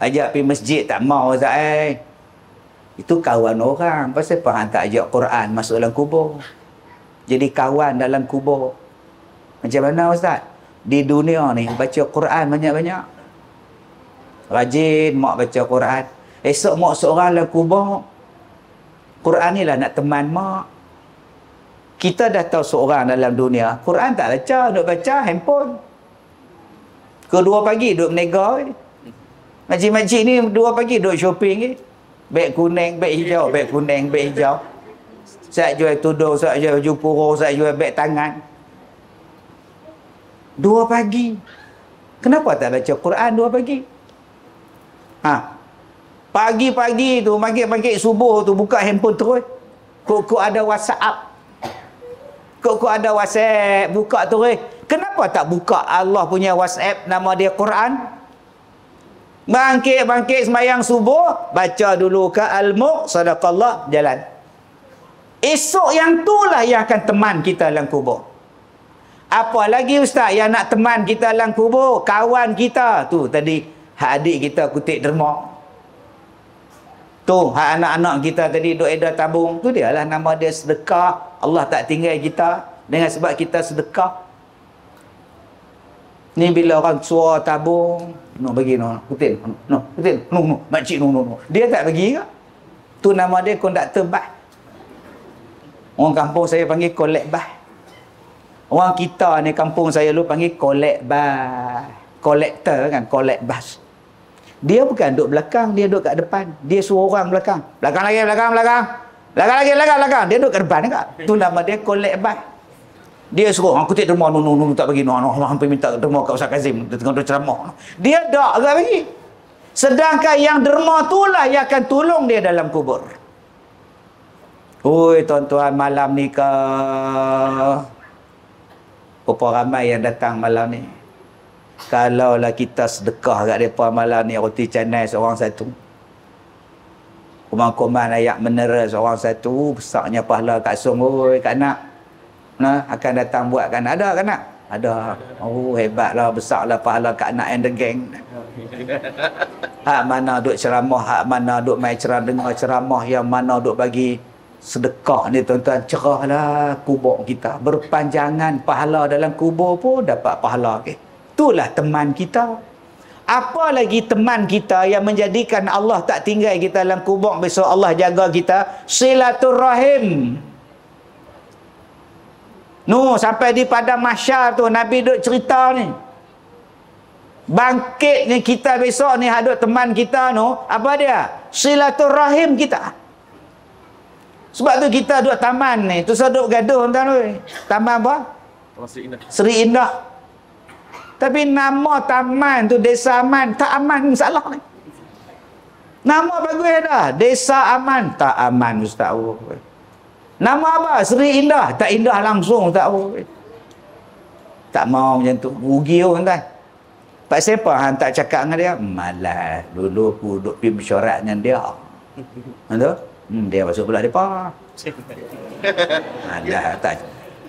Ajak pergi masjid, tak mau Ustaz. Itu kawan orang. Pasal apa hang tak ajak Quran masuk dalam kubur? Jadi kawan dalam kubur. Macam mana Ustaz? Di dunia ni baca Quran banyak-banyak. Rajin mak baca Quran. Esok mak seorang dalam kubur. Quran ni lah nak teman mak. Kita dah tahu seorang dalam dunia, Quran tak baca, duk baca handphone. Kedua pagi duk menega. Makcik-makcik ni 2 pagi duk shopping. Beg kuning, beg hijau, beg kuning, beg hijau. Saya jual tudung, saya jual baju kurung, saya jual beg tangan. 2 pagi. Kenapa tak baca Quran 2 pagi? Pagi-pagi tu, maghrib-maghrib subuh tu, buka handphone terus. Kok ada WhatsApp. Kok ada WhatsApp, buka terus. Kenapa tak buka Allah punya WhatsApp, nama dia Quran? Bangkit sembahyang subuh, baca dulu ke Al-Mulk, sadaqallah, jalan. Esok yang itulah yang akan teman kita dalam kubur. Apa lagi ustaz yang nak teman kita dalam kubur? Kawan kita tu tadi, hak adik kita kutip derma. Tu hak anak-anak kita tadi duk eda tabung, tu dia lah nama dia sedekah. Allah tak tinggal kita dengan sebab kita sedekah. Ni bila orang suara tabung, no bagi no, kutip, no, kutip, no, makcik no. Dia tak bagi ke? Tu nama dia konduktor bas. Orang kampung saya panggil kolek bas. Orang kita ni kampung saya dulu panggil kolek bas. Kolektor kan, kolek bas. Dia bukan duduk belakang, dia duduk kat depan. Dia suruh orang belakang. Belakang lagi. Dia duduk kat depan kan. Tu nama dia kolek bas. Dia suruh, aku tak derma, no, tak bagi, no, hampir minta derma kat Ustaz Kazim. Dia tengah ceramah. Dia tak bagi. Sedangkan yang derma itulah yang akan tolong dia dalam kubur. Oi tuan-tuan, malam ni ke berapa ramai yang datang malam ni. Kalaulah kita sedekah kat mereka malam ni, roti canai seorang satu, kuman-kuman ayak menera seorang satu, besarnya pahala Kak Song. Oi Kak Nak, nah, akan datang buat kan? Ada Kak Nak? Ada. Oh hebatlah, besarlah pahala Kak Nak and the gang. Hak mana duk ceramah, hak mana duk mai dengar ceramah, yang mana duk bagi sedekah ni tuan-tuan, cerahlah kubur kita. Berpanjangan pahala dalam kubur pun dapat pahala. Okay? Itulah teman kita. Apa lagi teman kita yang menjadikan Allah tak tinggal kita dalam kubur, besok Allah jaga kita? Silaturrahim. Sampai di padang mahsyar tu Nabi duk cerita ni. Bangkitnya kita besok ni, hadut teman kita apa dia? Silaturrahim kita. Sebab tu kita duduk taman ni, tu duduk gaduh tuan-tuan. Taman apa? Seri Indah. Tapi nama taman tu Desa Aman, tak aman masalah ni. Nama bagus dah, Desa Aman, tak aman ustaz. Nama apa? Seri Indah, tak indah langsung tak. Tak mau macam tu, rugi tuan-tuan. Pak siapa hang tak cakap dengan dia? Malas, dulu aku duduk pergi mesyuarat dengan dia. Betul? Dia masuk belah depa. Malah tak.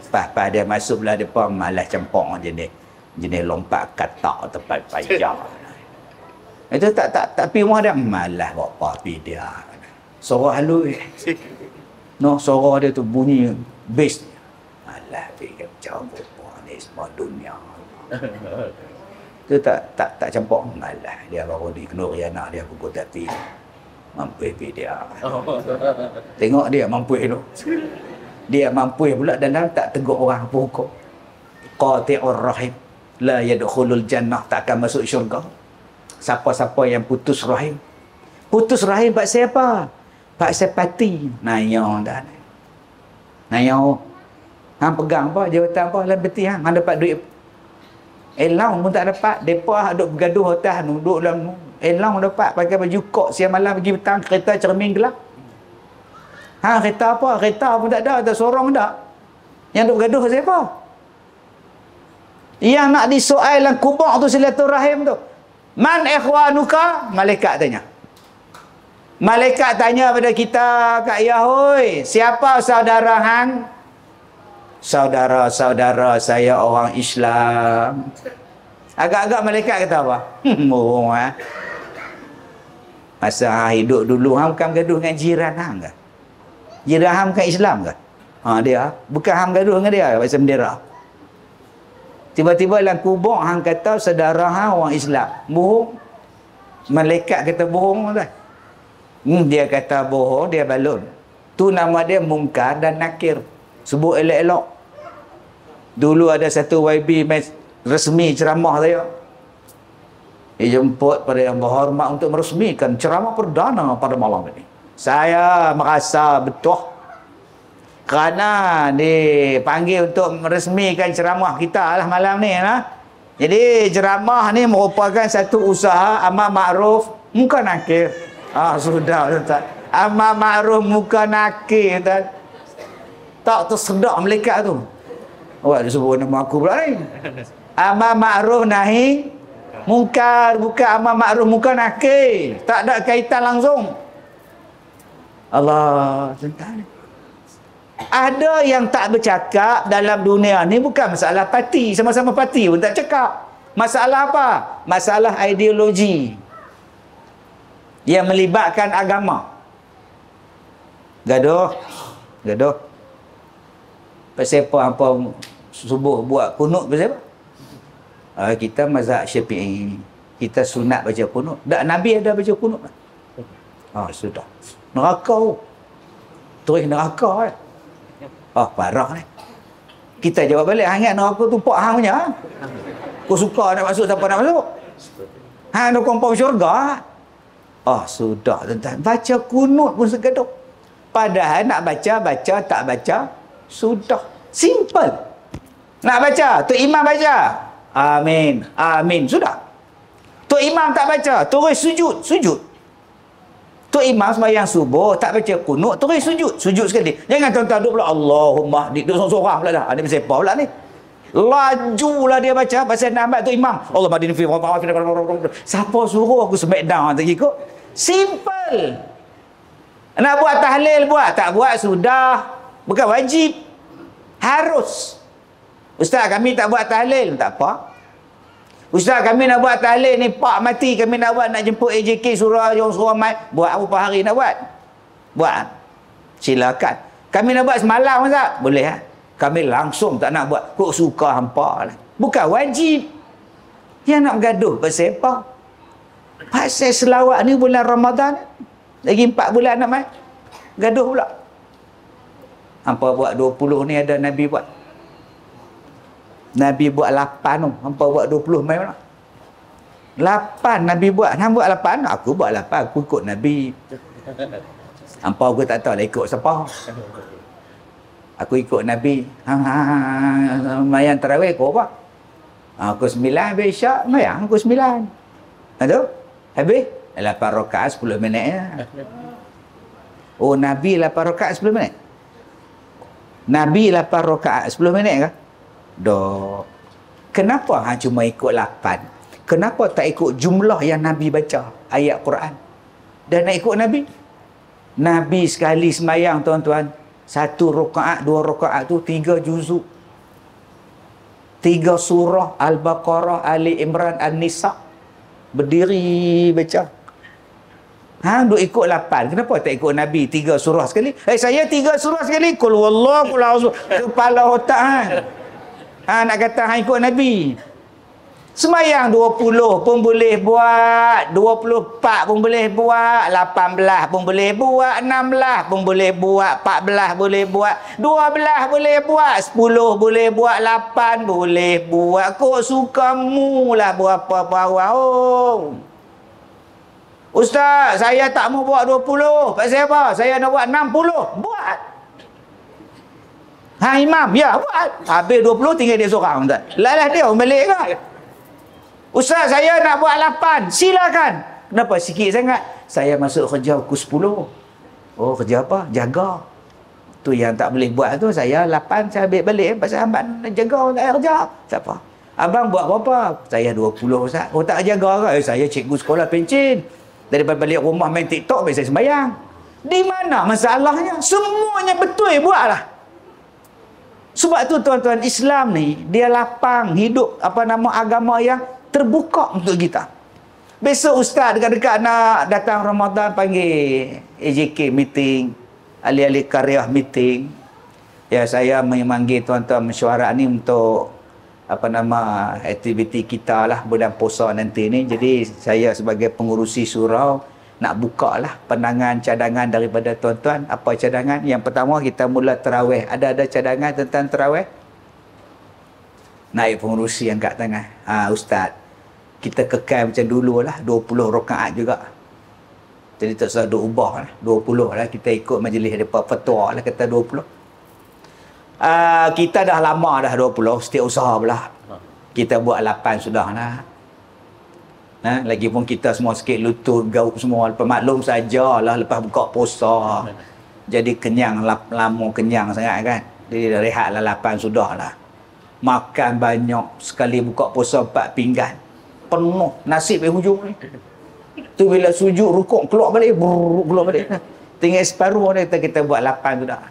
Pas dia masuk belah depa, malah cempok jenis lompat katak tempat payah. Itu tak pi rumah dia, malah bawa pi dia. Suara halus. Suara dia tu bunyi bass. Malah pi macam ni semua dunia. Itu tak cempok, malah dia baru di kenuri anak dia pukul tapi mampu dia. Tengok dia mampu tu. Dia mampu pula dan tak tegur orang apa hukum. Qati'ur rahim la yadkhulul jannah, tak akan masuk syurga. Siapa-siapa yang putus rahim. Putus rahim pak siapa? Pak sepati. Nayau dah. Nayau. Hang pegang apa jawatan apa dalam peti hang dapat duit. Elang pun tak dapat. Depa duk bergaduh atas duduk dalam elang dapat pakai baju kok siang malam pergi petang, kereta cermin gelap. Kereta apa? Kereta pun tak ada, tak sorong tak. Yang duk gaduh siapa? Yang nak disoal dalam kubur tu silaturahim tu. Man ikhwanuka? Malaikat tanya. Malaikat tanya pada kita, Kak Yahoi, siapa saudara hang? Saudara-saudara saya orang Islam. Agak-agak malaikat kata apa? Masa hidup dulu hang bukan gaduh dengan jiran hang ke? Jiran hang bukan Islam ke? Dia bukan hang gaduh dengan dia pasal bendera. Tiba-tiba dalam kubur hang kata saudara hang orang Islam. Bohong. Malaikat kata bohong tuan. Dia kata bohong, dia balun. Tu nama dia Munkar dan Nakir. Sebut elok-elok. Dulu ada satu YB resmi ceramah saya. Dia jemput pada yang berhormat untuk meresmikan ceramah perdana pada malam ini. Saya merasa betul kerana dipanggil untuk meresmikan ceramah kita lah malam ni lah. Jadi ceramah ni merupakan satu usaha amar makruf muka nakir. Sudah Ustaz. Amar makruf muka nakir Ustaz. Tak tersedak malaikat tu. Awak dia sebut nama aku pula ni. Amar ma'ruf nahi mungkar, bukan amar ma'ruf munkar nakir. Tak ada kaitan langsung. Allah, tentang. Ada yang tak bercakap dalam dunia ni bukan masalah parti. Sama-sama parti pun tak cakap. Masalah apa? Masalah ideologi yang melibatkan agama. Gaduh. Pasal apa subuh buat kunut pasal apa? Kita mazhab Syafi'i. Kita sunat baca kunut. Tak, Nabi ada baca kunut. Sudah. Neraka. Terus neraka. Parah ni. Kita jawab balik, ingat neraka tu pak hang punya. Kau suka nak masuk, siapa nak masuk? Hang nak kompon syurga. Sudah tuan-tuan. Baca kunut pun segaduh. Padahal nak baca, tak baca, sudah. Simple. Nak baca, Tok Imam baca. Amin. Amin. Sudah. Tok Imam tak baca, terus sujud. Tok Imam sembahyang subuh tak baca kunut, terus sujud sekali. Jangan tuan-tuan duduk pula Allahumma duduk sorang-sorang pula dah. Ada siapa pula ni? Lajulah dia baca pasal nampak Tok Imam. Allah madin fi siapa suruh aku smackdown tak ikut? Simple. Nak buat tahlil buat, tak buat sudah. Bukan wajib. Harus. Ustaz kami tak buat tahlil, tak apa. Ustaz kami nak buat tahlil ni pak mati, kami nak buat, nak jemput AJK surah yang surah mai, buat berapa hari nak buat? Buat. Silakan. Kami nak buat semalam Ustaz? Boleh Kami langsung tak nak buat. Kok suka hampa lah. Bukan wajib. Yang nak bergaduh pasal apa? Pasal selawat ni bulan Ramadan. Lagi 4 bulan nak mai. Gaduh pula. Hampa buat 20 ni ada Nabi buat. Nabi buat 8 tu. Hampa buat 20 mai pula. 8 Nabi buat. Hang buat 8? Aku buat 8. Aku ikut Nabi. Hampa aku tak tahu lah ikut siapa. Aku ikut Nabi. Mayan tarawih kau apa? Aku 9 habis Isyak. Mayang aku 9. Itu? Habis? 8 rakaat 10 minit ya. Nabi 8 rakaat 10 minit? Nabi 8 rakaat 10 minit ke? Kenapa cuma ikut 8? Kenapa tak ikut jumlah yang Nabi baca ayat Quran? Dan nak ikut Nabi? Nabi sekali semayang tuan-tuan, 1 rakaat 2 rakaat tu 3 juzuk, 3 surah Al-Baqarah, Ali Imran, An-Nisa, berdiri baca. Duk ikut 8. Kenapa tak ikut Nabi 3 surah sekali? Saya 3 surah sekali. Qul wallahu qul a'udzu. Kepala otak nak kata ikut Nabi. Semayang 20 pun boleh buat, 24 pun boleh buat, 18 pun boleh buat, 16 pun boleh buat, 14 boleh buat, 12 boleh buat, 10 boleh buat, 8 boleh buat. Kok sukamu lah berapa bawah. Ustaz, saya tak mau buat 20. Pasal apa? Saya nak buat 60. Buat. Imam, ya buat. Habis 20 tinggal dia seorang. Lalah dia balik ke? Ustaz, saya nak buat 8. Silakan. Kenapa sikit sangat? Saya masuk kerja pukul 10. Kerja apa? Jaga. Tu yang tak boleh buat tu. Saya 8, saya ambil balik. Pasal abang nak jaga, tak payah kerja. Siapa? Abang buat berapa? Saya 20 Ustaz. Tak jaga ke? Saya cikgu sekolah pencin. Daripada balik rumah main TikTok, biasa sembahyang. Di mana masalahnya? Semuanya betul buatlah. Sebab tu tuan-tuan, Islam ni dia lapang hidup agama yang terbuka untuk kita. Besok ustaz dekat-dekat nak datang Ramadan panggil AJK meeting, ahli-ahli karya meeting. Ya, saya memanggil tuan-tuan mesyuarat ni untuk aktiviti kita lah bulan puasa nanti ni. Jadi saya sebagai pengurusi surau nak buka lah pandangan cadangan daripada tuan-tuan. Apa cadangan? Yang pertama, kita mula tarawih. Ada cadangan tentang tarawih? Naik pengurusi yang kat tengah. Ustaz, kita kekal macam dulu lah, 20 rakaat juga. Jadi tak usah ubah lah, 20 lah. Kita ikut majlis depa fatwa lah kata 20. Kita dah lama dah 20, setiap usaha belah. Kita buat 8 sudah lah. Lagipun kita semua sikit lutut, gauk semua. Lepas maklum sajalah lepas buka puasa. Jadi kenyang, lama kenyang sangat kan. Jadi rehat lah 8 sudah lah. Makan banyak, sekali buka puasa 4 pinggan. Penuh, nasib di hujung ni. Tu bila sujud, rukuk, keluar balik. Keluar balik. Tinggal separuh ni kita buat 8 sudah.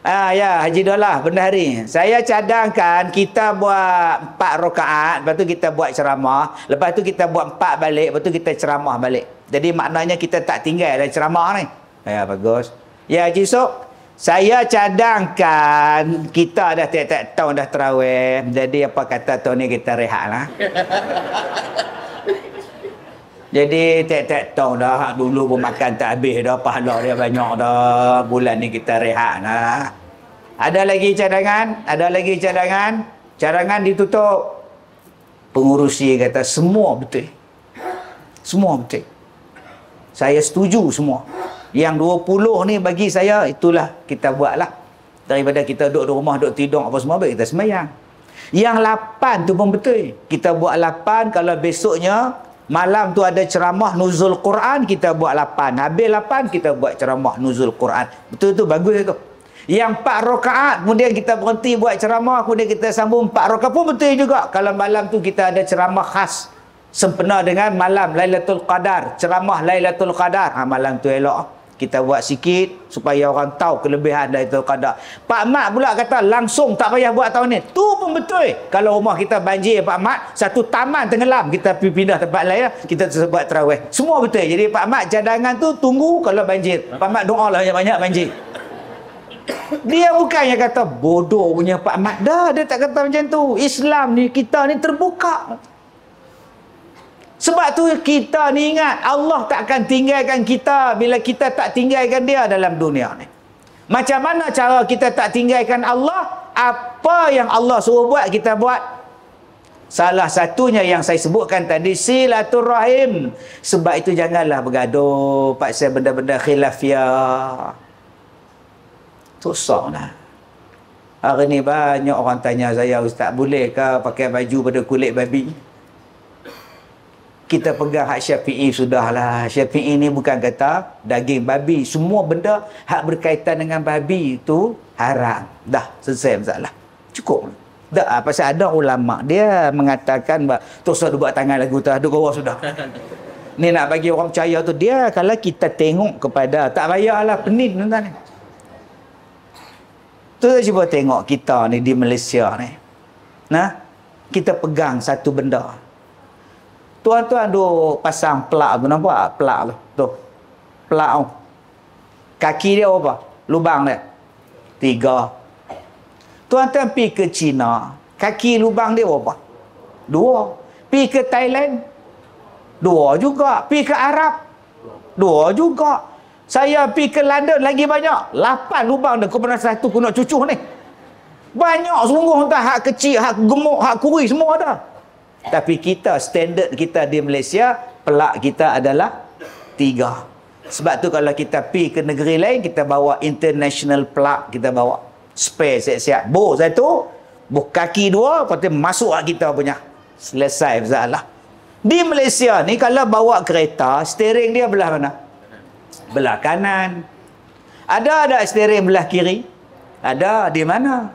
Ya, Haji Dolah, benda hari. Saya cadangkan kita buat 4 rakaat, lepas tu kita buat ceramah, lepas tu kita buat 4 balik, lepas tu kita ceramah balik. Jadi maknanya kita tak tinggal dalam ceramah ni. Ya, bagus. Ya, Haji Sok, saya cadangkan kita dah tiap-tiap tahun dah tarawih. Jadi apa kata tahun ni kita rehat lah. Jadi tiap-tiap tahun dah, dulu pun makan tak habis dah, pahala dia banyak dah. Bulan ni kita rehat lah. Ada lagi cadangan? Ada lagi cadangan? Cadangan ditutup. Pengurusi kata semua betul. Semua betul. Saya setuju semua. Yang 20 ni bagi saya, itulah kita buatlah. Daripada kita duduk di rumah, duduk tidur apa semua, baik kita sembahyang. Yang 8 tu pun betul. Kita buat 8, kalau besoknya malam tu ada ceramah nuzul Quran, kita buat 8. Habis 8 kita buat ceramah nuzul Quran. Betul tu, bagus tu. Yang 4 rakaat kemudian kita berhenti buat ceramah, kemudian kita sambung 4 rakaat pun betul juga. Kalau malam tu kita ada ceramah khas sempena dengan malam Lailatul Qadar, ceramah Lailatul Qadar, malam tu elok kita buat sikit supaya orang tahu kelebihan Lailatul Qadar. Pak Mat pula kata langsung tak payah buat tahun ni. Tu pun betul. Kalau rumah kita banjir Pak Mat, satu taman tenggelam, kita pindah tempat lain, kita buat tarawih. Semua betul. Jadi Pak Mat cadangan tu tunggu kalau banjir. Pak Mat doalah banyak-banyak banjir. Dia bukannya kata bodoh punya Pak Mat. Dah, dia tak kata macam tu. Islam ni, kita ni terbuka. Sebab tu kita ni ingat, Allah tak akan tinggalkan kita bila kita tak tinggalkan dia dalam dunia ni. Macam mana cara kita tak tinggalkan Allah? Apa yang Allah suruh buat, kita buat. Salah satunya yang saya sebutkan tadi, silaturrahim. Sebab itu janganlah bergaduh pasal benda-benda khilafiyah. Susahlah. Hari ni banyak orang tanya saya, Ustaz, bolehkah pakai baju pada kulit babi? Kita pegang hak Syafi'i sudahlah. Syafi'i ni bukan kata daging babi. Semua benda hak berkaitan dengan babi itu haram. Dah, selesai masalah. Cukup. Dah, pasal ada ulama dia mengatakan tu sudah buat tangan lagu tu, duk bawah sudah. Ni nak bagi orang percaya tu, dia kalau kita tengok kepada, tak payahlah pening tuan-tuan. Tu cuba tengok kita ni di Malaysia ni. Nah, kita pegang satu benda. Tuan-tuan duk pasang pelak tu, nampak pelak tu? Tu. Pelak tu. Kaki dia apa? Lubang dia. 3. Tuan-tuan pergi ke China, kaki lubang dia apa? 2. Pergi ke Thailand, 2 juga. Pergi ke Arab, 2 juga. Saya pergi ke London lagi banyak. 8 lubang dah. Kau pernah satu aku nak cucuh ni. Banyak sungguh entah hak kecil, hak gemuk, hak kuri, semua ada. Tapi kita, standard kita di Malaysia, pelak kita adalah 3. Sebab tu kalau kita pergi ke negeri lain, kita bawa international pelak, kita bawa spare siap-siap. Bok satu, bok kaki 2, lepas tu masuk kita punya. Selesai masalah. Di Malaysia ni kalau bawa kereta, steering dia belah mana? Belah kanan. Ada steering belah kiri? Ada. Di mana?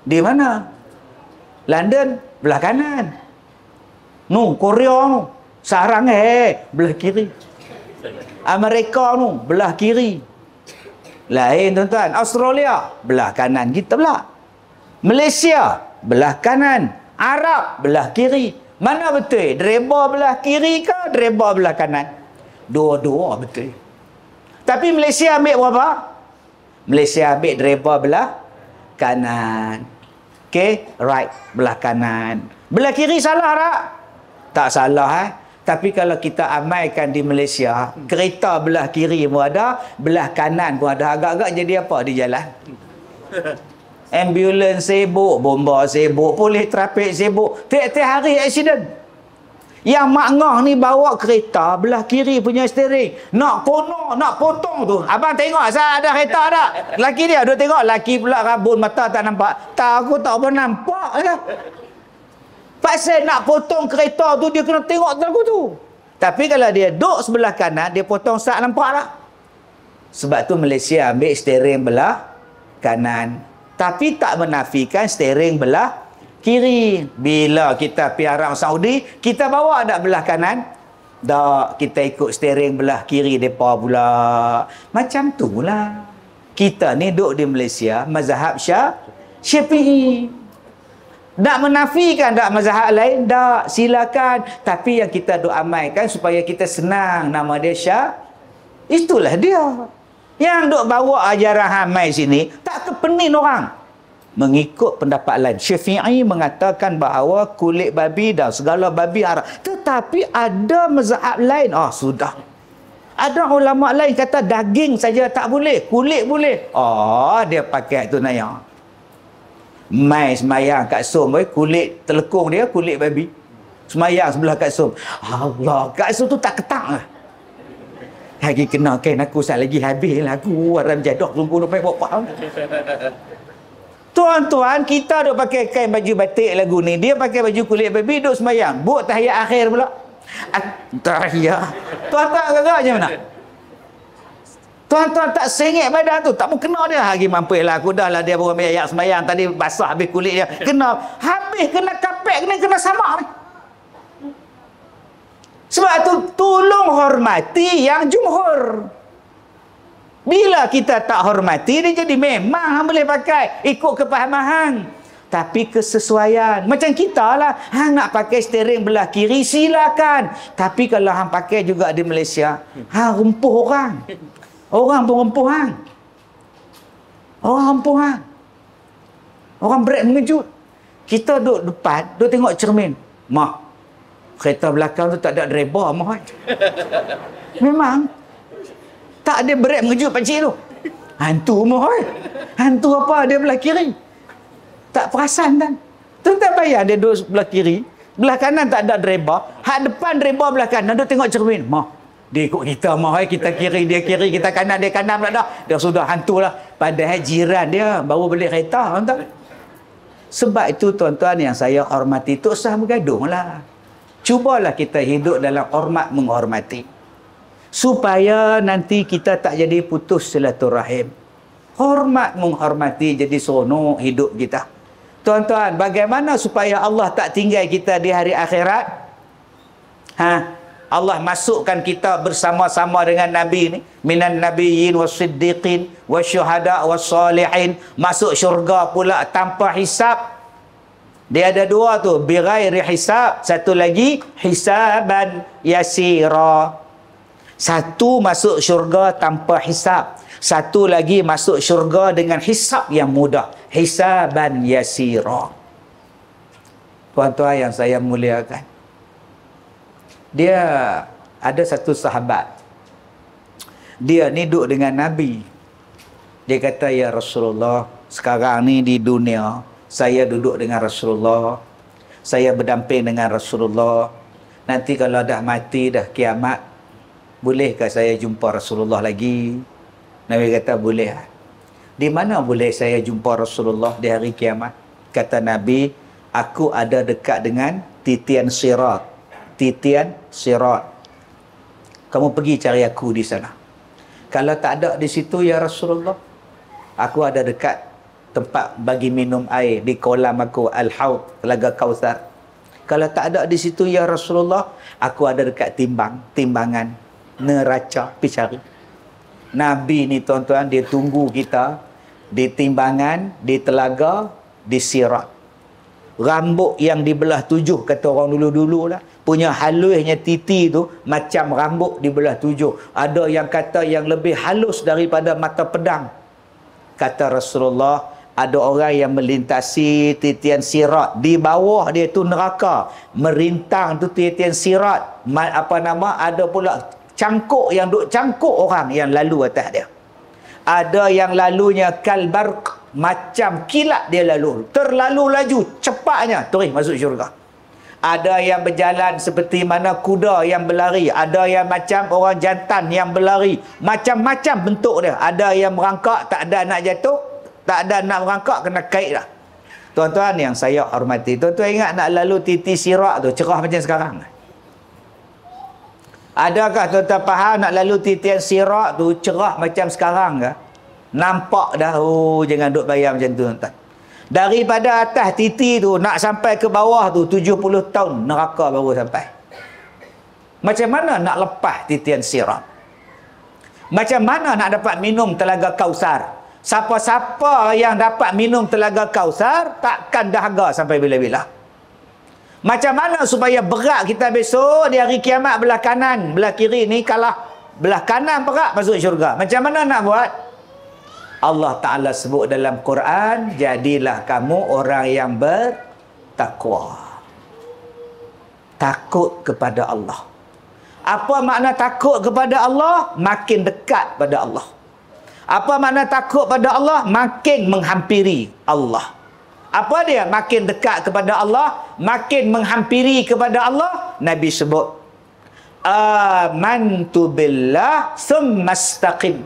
Di mana? London belah kanan. Korea nu sarang belah kiri. Amerika nu belah kiri. Lain tuan-tuan. Australia belah kanan kita belah. Malaysia belah kanan. Arab belah kiri. Mana betul? Driver belah kiri ke driver belah kanan? Dua-dua betul. Tapi Malaysia ambil berapa? Malaysia ambil driver belah kanan. Okey, right, belah kanan. Belah kiri salah tak? Tak salah Tapi kalau kita amalkan di Malaysia, kereta belah kiri pun ada, belah kanan pun ada. Agak-agak jadi apa di jalan? Ambulans sibuk, bomba sibuk, polis trafik sibuk. Tiap-tiap hari aksiden. Yang mak ngah ni bawa kereta belah kiri punya steering. Nak kono, nak potong tu. Abang tengok saya ada kereta tak? Laki dia duk tengok. Laki pula rabun mata tak nampak. Tak, aku tak pernah nampak lah. Pasal nak potong kereta tu, dia kena tengok lagu tu. Tapi kalau dia duduk sebelah kanan, dia potong sak nampak lah. Sebab tu Malaysia ambil steering belah kanan. Tapi tak menafikan steering belah kiri. Bila kita pergi Arab Saudi, kita bawa tak belah kanan? Tak, kita ikut steering belah kiri mereka pula. Macam tu lah. Kita ni duduk di Malaysia, mazhab Syafi'i. Tak menafikan tak mazhab lain, tak, silakan. Tapi yang kita duk amalkan supaya kita senang, nama dia itulah dia. Yang duk bawa ajaran hamai sini, tak kepenin orang. Mengikut pendapat lain. Syafi'i mengatakan bahawa kulit babi dan segala babi haram. Tetapi ada mazhab lain. Sudah. Ada ulama lain kata daging saja tak boleh, kulit boleh. Dia pakai tu naya. Mai semayang kat som, kulit telekung dia, kulit babi. Semayang sebelah kat som. Allah, kat som tu tak ketak lah. Lagi kena kain aku sat lagi habis lah aku. Waram jadah sungguh nak buat faham. Tuan-tuan, kita duk pakai kain baju batik lagu ni. Dia pakai baju kulit babi, duk semayang. Buat tahiyat akhir pula. Tahiyat. Tuan-tuan agak-agaknya mana? Tuan-tuan tak sengit badan tu. Tak mau kena dia. Lagi mampu lah. Aku dah lah dia baru ambil ayat semayang. Tadi basah habis kulit dia. Kena. Habis kena kapek. Kena sama ni. Sebab tu tolong hormati yang jumhur. Bila kita tak hormati, dia jadi memang hang boleh pakai ikut kepahaman hang. Tapi kesesuaian. Macam kita lah. Hang nak pakai steering belah kiri, silakan. Tapi kalau hang pakai juga di Malaysia, hang rumpuh orang. Orang pun rumpuh hang. Orang rumpuh hang. Orang brek mengejut. Kita duduk depan, duduk tengok cermin. Mak, kereta belakang tu tak ada driver, mak. Memang. Tak ada brek mengejut pakcik tu. Hantu mohon. Hantu apa dia belah kiri. Tak perasan kan. Tuan-tuan bayar dia duduk belah kiri. Belah kanan tak ada driver. Hak depan driver belah kanan. Duduk tengok cermin. Mah. Dia ikut kita mah. Kita kiri, dia kiri. Kita kanan, dia kanan pula dah. Dia sudah hantu lah. Padahal jiran dia baru beli kereta. Tuan-tuan. Sebab itu tuan-tuan yang saya hormati. Tak usah bergaduh lah. Cubalah kita hidup dalam hormat menghormati. Supaya nanti kita tak jadi putus silaturahim. Hormat menghormati jadi seronok hidup kita. Tuan-tuan, bagaimana supaya Allah tak tinggal kita di hari akhirat? Allah masukkan kita bersama-sama dengan Nabi ni. Minan nabiyyin was-siddiqin wasyuhada was-salihin. Masuk syurga pula tanpa hisab. Dia ada dua tu. Bighairi hisab. Satu lagi, hisaban yasira. Satu masuk syurga tanpa hisab. Satu lagi masuk syurga dengan hisab yang mudah. Hisaban yasira. Tuan-tuan yang saya muliakan. Dia ada satu sahabat. Dia ni duduk dengan Nabi. Dia kata, ya Rasulullah, sekarang ni di dunia, saya duduk dengan Rasulullah. Saya berdamping dengan Rasulullah. Nanti kalau dah mati, dah kiamat, bolehkah saya jumpa Rasulullah lagi? Nabi kata, boleh. Di mana boleh saya jumpa Rasulullah di hari kiamat? Kata Nabi, aku ada dekat dengan titian sirat. Titian sirat. Kamu pergi cari aku di sana. Kalau tak ada di situ, ya Rasulullah, aku ada dekat tempat bagi minum air di kolam aku, Al-Haud, Telaga Kautsar. Kalau tak ada di situ, ya Rasulullah, aku ada dekat timbangan neraca, pergi cari. Nabi ni tuan-tuan, dia tunggu kita di timbangan, di telaga, di sirat. Rambut yang dibelah 7, kata orang dulu-dulu lah, punya halusnya titi tu macam rambut dibelah 7. Ada yang kata yang lebih halus daripada mata pedang. Kata Rasulullah, ada orang yang melintasi titian sirat. Di bawah dia tu neraka. Merintang tu titian sirat. Ada pula cangkuk yang duk cangkuk orang yang lalu atas dia. Ada yang lalunya kalbarq, macam kilat dia lalu. Terlalu laju, cepatnya terus masuk syurga. Ada yang berjalan seperti mana kuda yang berlari. Ada yang macam orang jantan yang berlari. Macam-macam bentuk dia. Ada yang merangkak, tak ada nak jatuh. Tak ada nak merangkak, kena kait dah. Tuan-tuan yang saya hormati, tuan-tuan ingat nak lalu titi sirat tu cerah macam sekarang? Adakah tuan-tuan faham nak lalu titian sirat tu cerah macam sekarang ke? Nampak dah, jangan duk bayar macam tu tuan-tuan. Daripada atas titi tu nak sampai ke bawah tu 70 tahun neraka baru sampai. Macam mana nak lepas titian sirat? Macam mana nak dapat minum Telaga Kautsar? Siapa-siapa yang dapat minum telaga Kausar takkan dahaga sampai bila-bila. Macam mana supaya berat kita besok di hari kiamat belah kanan, belah kiri ni kalah. Belah kanan berat masuk syurga. Macam mana nak buat? Allah Ta'ala sebut dalam Quran, jadilah kamu orang yang bertakwa. Takut kepada Allah. Apa makna takut kepada Allah? Makin dekat pada Allah. Apa makna takut pada Allah? Makin menghampiri Allah. Apa dia? Makin dekat kepada Allah, makin menghampiri kepada Allah. Nabi sebut, amantu billah summastaqim.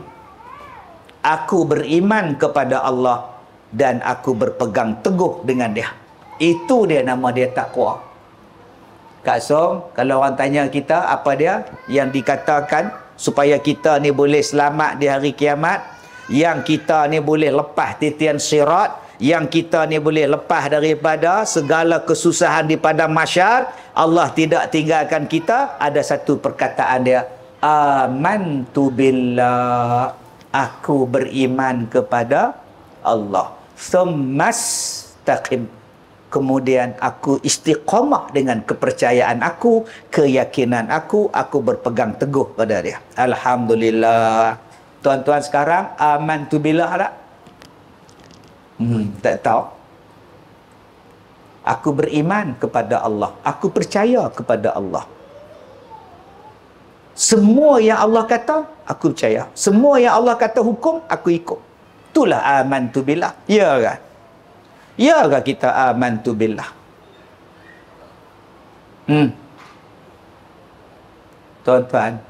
Aku beriman kepada Allah dan aku berpegang teguh dengan dia. Itu dia nama dia takwa. Kak Som, kalau orang tanya kita apa dia yang dikatakan supaya kita ni boleh selamat di hari kiamat, yang kita ni boleh lepas titian sirat, yang kita ni boleh lepas daripada segala kesusahan di padang mahsyar, Allah tidak tinggalkan kita, ada satu perkataan dia, amantu billah, aku beriman kepada Allah, summastaqim, kemudian aku istiqamah dengan kepercayaan aku, keyakinan aku berpegang teguh pada dia. Alhamdulillah. Tuan-tuan sekarang amantu billah tak? Tak tahu. Aku beriman kepada Allah, aku percaya kepada Allah. Semua yang Allah kata, aku percaya. Semua yang Allah kata hukum, aku ikut. Itulah amantu billah. Ya kan? Ya ke kita amantu billah? Tuan-tuan,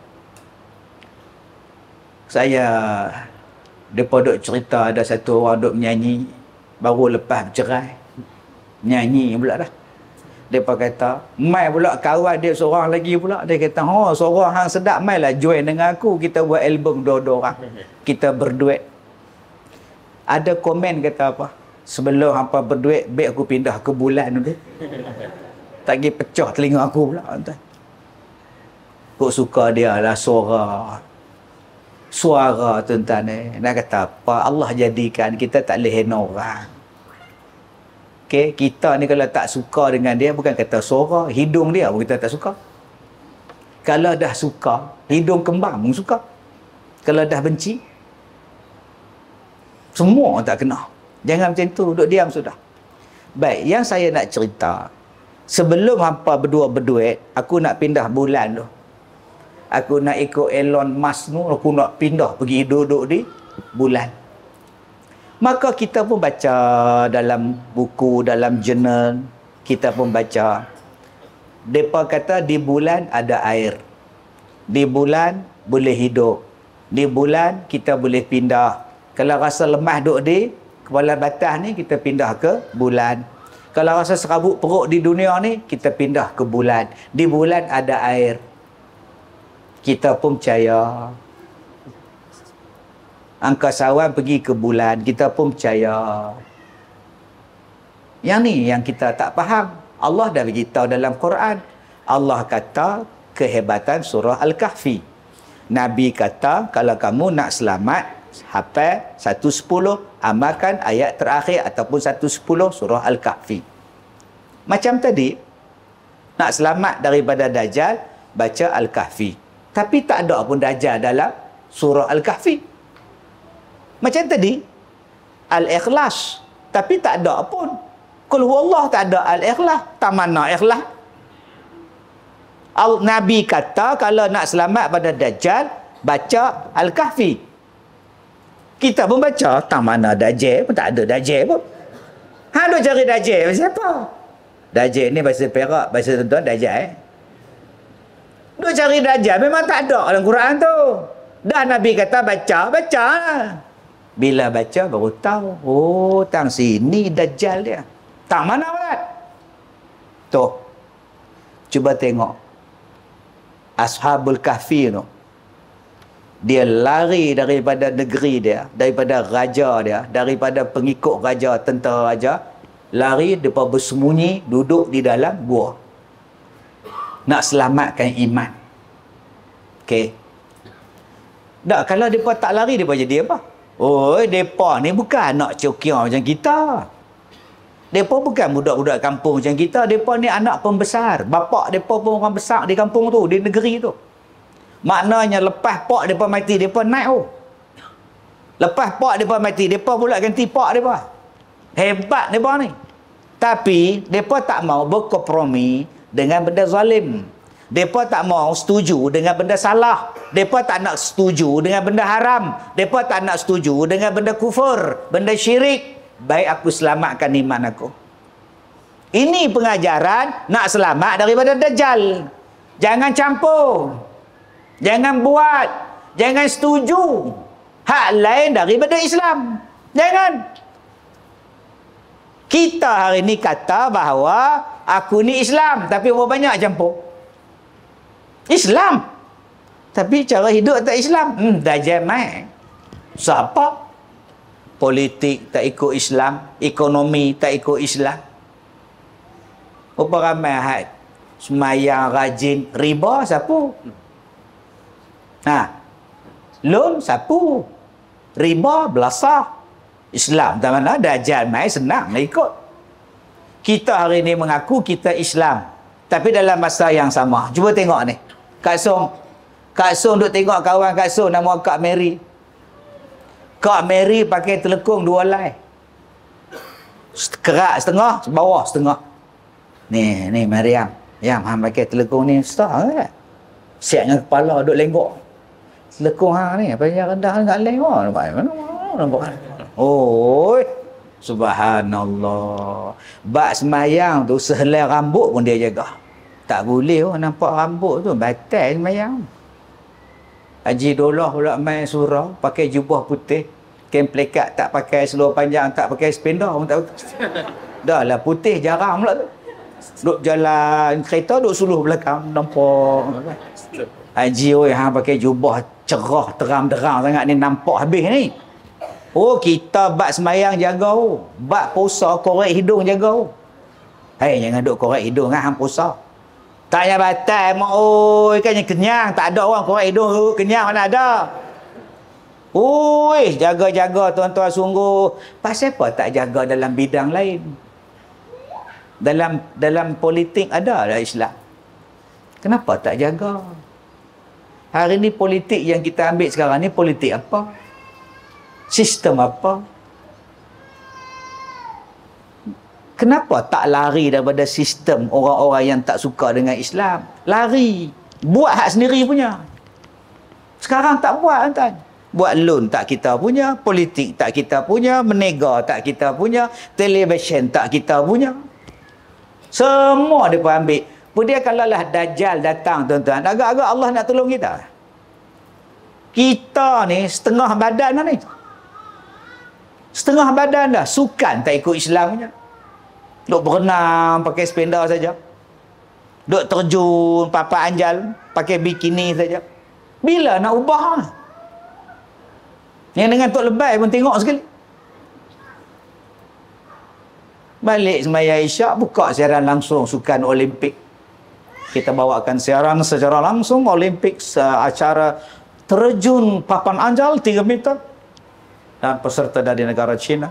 saya depa duk cerita ada satu orang duk menyanyi baru lepas bercerai. Nyanyi pula dah. Depa kata, mai pula kawan dia seorang lagi pula. Dia kata, seorang hang sedap, mailah join dengan aku, kita buat album dua-dua orang. Kita berduet. Ada komen kata apa? Sebelum hampa berduit, baik aku pindah ke bulan tu. Tak pergi pecah telinga aku pula. Kok suka dia lah suara tuan-tuan ni. Nak kata apa? Allah jadikan kita tak boleh hina orang. Okay? Kita ni kalau tak suka dengan dia, bukan kata suara, hidung dia pun kita tak suka. Kalau dah suka, hidung kembang pun suka. Kalau dah benci, semua tak kena. Jangan macam tu, duduk diam sudah. Baik, yang saya nak cerita, sebelum hampa berdua berduet, aku nak pindah bulan tu. Aku nak ikut Elon Musk tu, aku nak pindah pergi duduk di bulan. Maka kita pun baca dalam buku, dalam jurnal, kita pun baca. Mereka kata di bulan ada air. Di bulan boleh hidup. Di bulan kita boleh pindah. Kalau rasa lemah duduk di kepala batas ni, kita pindah ke bulan. Kalau rasa serabut perut di dunia ni, kita pindah ke bulan. Di bulan ada air. Kita pun percaya. Angkasawan pergi ke bulan, kita pun percaya. Yang ni yang kita tak faham. Allah dah beritahu dalam Quran. Allah kata kehebatan surah Al-Kahfi. Nabi kata kalau kamu nak selamat, hafal 110, amalkan ayat terakhir ataupun 110 surah Al-Kahfi. Macam tadi, nak selamat daripada Dajjal, baca Al-Kahfi. Tapi tak ada pun Dajjal dalam surah Al-Kahfi. Macam tadi, Al-Ikhlas. Tapi tak ada pun. Qul huwallah tak ada Al-Ikhlas. Tak mana Ikhlas? Nabi kata kalau nak selamat pada Dajjal, baca Al-Kahfi. Kita pun baca, tak mana Dajjal pun, tak ada Dajjal pun. Hang duk cari Dajjal siapa? Dajjal ni bahasa Perak, bahasa tuan-tuan Dajjal. Duk cari Dajjal memang tak ada dalam Quran tu. Dah Nabi kata baca lah. Bila baca baru tahu, oh tang sini Dajjal dia. Tak mana berat. Tu. Cuba tengok. Ashabul Kahfi tu. Dia lari daripada negeri dia, daripada raja dia, daripada pengikut raja, tentera raja, lari depa bersembunyi duduk di dalam gua. Nak selamatkan iman. Okey. Tak, kalau depa tak lari depa jadi apa? Oi, depa ni bukan anak cokiang macam kita. Depa bukan budak-budak kampung macam kita. Depa ni anak pembesar. Bapak depa pun orang besar di kampung tu, di negeri tu. Maknanya lepas pak depa mati, depa naik oh. Lepas pak depa mati, depa pula ganti pak depa. Hebat depa ni. Tapi depa tak mau berkompromi dengan benda zalim. Depa tak mau setuju dengan benda salah. Depa tak nak setuju dengan benda haram. Depa tak nak setuju dengan benda kufur, benda syirik. Baik aku selamatkan iman aku. Ini pengajaran nak selamat daripada Dajjal. Jangan campur. Jangan buat. Jangan setuju hak lain daripada Islam. Jangan. Kita hari ni kata bahawa aku ni Islam, tapi berapa banyak campur? Islam. Tapi cara hidup tak Islam. Dajjal mai. Siapa? Politik tak ikut Islam, ekonomi tak ikut Islam. Berapa ramai hak semayang rajin, riba siapa? Loan siapa? Riba belasah. Islam tak mana, Dajjal mai senang nak ikut. Kita hari ni mengaku kita Islam, tapi dalam masa yang sama, cuba tengok ni Kak Song duk tengok kawan Kak Song nama Kak Mary. Kak Mary pakai telekung 2 helai. Kerak setengah, bawah setengah. Ni Mariam. Yang hang pakai telekung ni besar kan? Siap dengan kepala duk lenggok. Telekung hang ni banyak rendah enggak lenggok. Nampak. Oi. Subhanallah. Bak semayang tu sehelai rambut pun dia jaga. Tak boleh nampak rambut tu batal semayang. Haji Dolah pula main surau pakai jubah putih, kain plekat tak pakai seluar panjang, tak pakai spender pun tak betul. Dah lah putih jarang pula tu. Duk jalan kereta duk suluh belakang nampak. Haji hang pakai jubah cerah terang-terang sangat ni nampak habis ni. Oh kita bak semayang jaga bak puasa korek hidung jaga Hei jangan duk korek hidung hang puasa. Tak payah batal mak oi kan kenyang, tak ada orang korek hidung kenyang mana ada. Oi jaga-jaga tuan-tuan sungguh. Pasal apa tak jaga dalam bidang lain? Dalam politik ada Islam. Kenapa tak jaga? Hari ni politik yang kita ambil sekarang ni politik apa? Sistem apa? Kenapa tak lari daripada sistem orang-orang yang tak suka dengan Islam? Lari. Buat hak sendiri punya. Sekarang tak buat tuan. Buat loan tak kita punya, politik tak kita punya, menega tak kita punya, television tak kita punya. Semua dia pun ambil. Dia kalau lah Dajjal datang tuan-tuan, agak-agak Allah nak tolong kita. Kita ni setengah badan dah ni. Setengah badan dah. Sukan tak ikut Islam punya. Duk berenang pakai spender saja. Duk terjun papa anjal pakai bikini saja. Bila nak ubah? Yang dengan Tok Lebay pun tengok sekali. Balik semaya Isyak buka siaran langsung sukan Olimpik. Kita bawakan siaran secara langsung Olimpik acara terjun papan anjal 3 meter. Dan peserta dari negara China,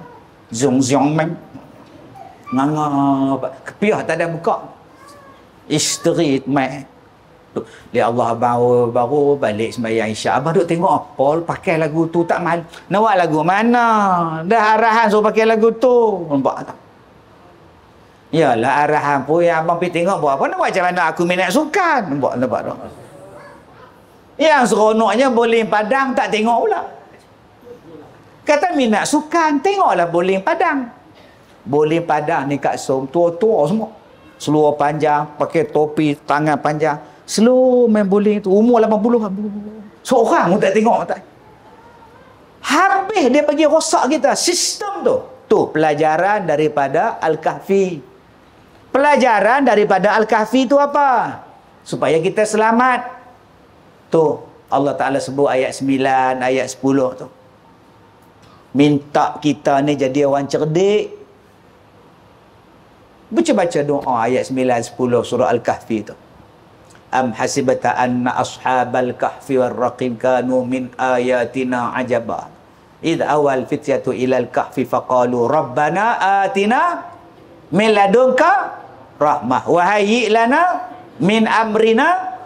Zhong Xiaomeng. Ngangap kepiah tak ada buka. Isteri mai. Dia Allah baru balik sembahyang Isyak. Abang duk tengok Paul pakai lagu tu tak mal. Nak buat lagu mana? Dah arahan suruh pakai lagu tu. Nampak tak? Yalah arahan pun yang abang pergi tengok buat apa nak buat macam mana aku minat sukan. Nampak tak? Yang seronoknya bowling Padang tak tengok pula. Kata minat sukan, tengoklah bowling Padang. Bowling Padang ni Kak Som, tua-tua semua. Seluar panjang, pakai topi, tangan panjang. Slow main bowling tu, umur 80. Seorang pun tak tengok tak. Habis dia bagi rosak kita, sistem tu. Tu pelajaran daripada Al-Kahfi. Pelajaran daripada Al-Kahfi tu apa? Supaya kita selamat. Tu Allah Ta'ala sebut ayat 9, ayat 10 tu. Minta kita ni jadi orang cerdik. Baca-baca doa ayat 9, 10 surah Al-Kahfi tu. Am hasibata anna ashabal kahfi war raqim kanu min ayatina ajaba. Idh awal fityatu ilal kahfi faqalu rabbana atina min ladunka rahmah wa hayyi lana min amrina.